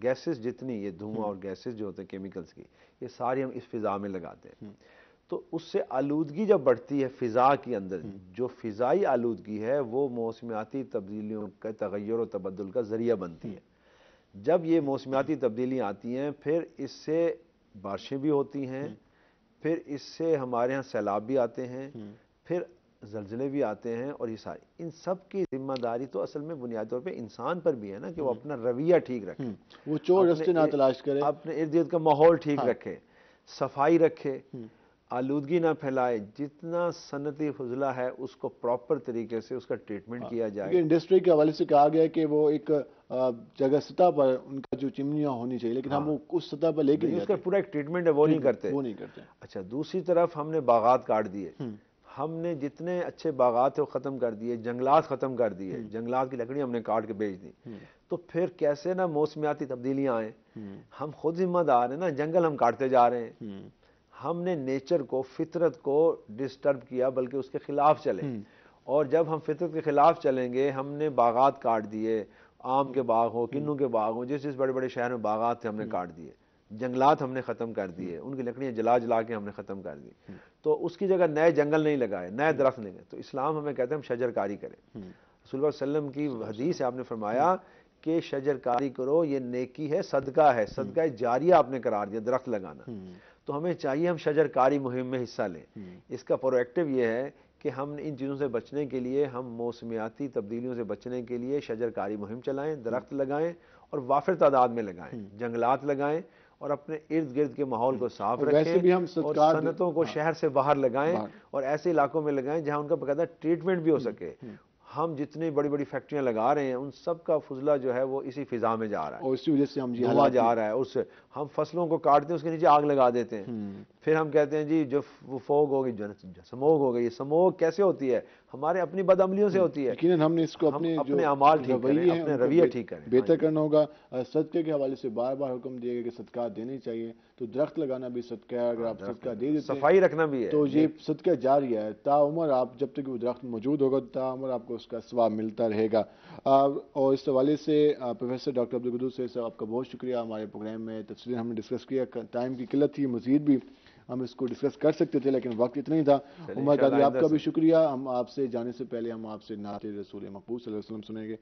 گیسز جتنی، یہ دھواں اور گیسز جو ہوتے ہیں کیمیکلز کی، یہ ساری ہم اس فضا میں لگاتے ہیں. تو اس سے آلودگی جب بڑھتی ہے فضا کے اندر، جو فضائی آلودگی ہے وہ موسمیاتی تبدیلیوں کا تغیر و تبدل کا ذریعہ بنتی ہے. جب یہ موسمیاتی تبدیلیاں آتی ہیں پھر اس سے بارشیں بھی ہوتی ہیں، پھر اس سے ہمارے ہاں سیلاب بھی آتے ہیں، پھر زلزلے بھی آتے ہیں اور یہ ساری، ان سب کی ذمہ داری تو اصل میں بنیادی طور پہ انسان پر بھی ہے نا، کہ وہ اپنا رویہ ٹھیک رکھے، وہ چور رستے نہ تلاش کرے، اپنے ارد گرد کا ماحول ٹھیک رکھے، صفائی رکھے، آلودگی نہ پھیلائے، جتنا صنعتی فضلہ ہے اس کو پراپر طریقے سے اس کا ٹریٹمنٹ کیا جائے۔ انڈسٹری کے حوالے سے کہا گیا ہے کہ وہ ایک جگہ سطح پر ان کا جو چمنیاں ہونی چاہیے، لیکن ہم وہ اس سطح پر لے کے اس کا پورا ایک ٹریٹمنٹ ہے وہ نہیں کرتے۔ اچھا، دوسری طرف ہم نے باغات کاٹ دیے، ہم نے جتنے اچھے باغات تھے وہ ختم کر دیے، جنگلات ختم کر دیے، جنگلات کی لکڑی ہم نے کاٹ کے بیچ دی، تو پھر کیسے نا موسمیاتی تبدیلیاں آئیں؟ ہم خود ذمہ دار ہیں نا، جنگل ہم کاٹتے جا رہے ہیں، ہم نے نیچر کو، فطرت کو ڈسٹرب کیا، بلکہ اس کے خلاف چلے، اور جب ہم فطرت کے خلاف چلیں گے، ہم نے باغات کاٹ دیے، آم کے باغ ہو، کنوں کے باغ ہو، جس بڑے بڑے شہر میں باغات تھے ہم نے کاٹ دیے، جنگلات ہم نے ختم کر دیے، ان کی لکڑیاں جلا جلا کے ہم نے ختم کر دی، تو اس کی جگہ نئے جنگل نہیں لگائے، نئے درخت نہیں لگائے، تو اسلام ہمیں کہتے ہیں ہم شجر کاری کریں۔ رسول اللہ صلی اللہ علیہ وسلم کی حدیث ہے، آپ نے فرمایا کہ شجر کاری کرو، یہ نیکی ہے، صدقہ ہے، صدقہ جاریہ آپ نے قرار دیا، درخت لگانا، تو ہمیں چاہیے ہم شجر کاری مہم میں حصہ لیں۔ اس کا پرو ایکٹیو یہ ہے کہ ہم ان چیزوں سے بچنے کے لیے، ہم موسمیاتی تبدیلیوں سے بچنے کے لیے شجر کاری مہم چلائیں، درخت لگائیں اور وافر تعداد میں لگائیں، جنگلات لگائیں، اور اپنے ارد گرد کے ماحول کو صاف رکھیں، اور صنعتوں کو شہر سے باہر لگائیں، اور ایسے علاقوں میں لگائیں جہاں ان کا باقاعدہ ٹریٹمنٹ بھی ہو سکے۔ ہم جتنی بڑی بڑی فیکٹریاں لگا رہے ہیں، ان سب کا فضلہ جو ہے وہ اسی فضا میں جا رہا ہے، اور اسی وجہ سے ہم دھواں جا رہا ہے، اس سے ہم فصلوں کو کاٹتے ہیں، اس کے نیچے آگ لگا دیتے ہیں، پھر ہم کہتے ہیں جی جو فوگ ہوگی، سموگ ہو گئی۔ سموگ کیسے ہوتی ہے؟ ہمارے اپنی بدعملیوں سے ہوتی ہے۔ یقیناً ہم نے اس کو اپنے اعمال ٹھیک کریں، اپنے رویہ ٹھیک کریں، بہتر کرنا ہوگا۔ صدقے کے حوالے سے بار بار حکم دیا گیا کہ صدقات دینے چاہیے، تو درخت لگانا بھی صدقہ ہے، اگر آپ صدقہ دے دیتے ہیں، صفائی رکھنا بھی ہے، تو یہ صدقہ جاری ہے، تا عمر آپ جب تک وہ درخت موجود ہوگا، تا عمر آپ کو اس کا ثواب ملتا رہے گا۔ اور اس حوالے سے پروفیسر ڈاکٹر عبدالقدوس صاحب، آپ کا بہت شکریہ، ہمارے پروگرام میں تفصیل ہم نے ڈسکس کیا، ٹائم کی قلت تھی، مزید بھی ہم اس کو ڈسکس کر سکتے تھے لیکن وقت اتنا ہی تھا۔ عمر قادری، آپ کا بھی شکریہ۔ ہم آپ سے جانے سے پہلے ہم آپ سے نعت رسول مقبول صلی اللہ علیہ وسلم سنیں گے۔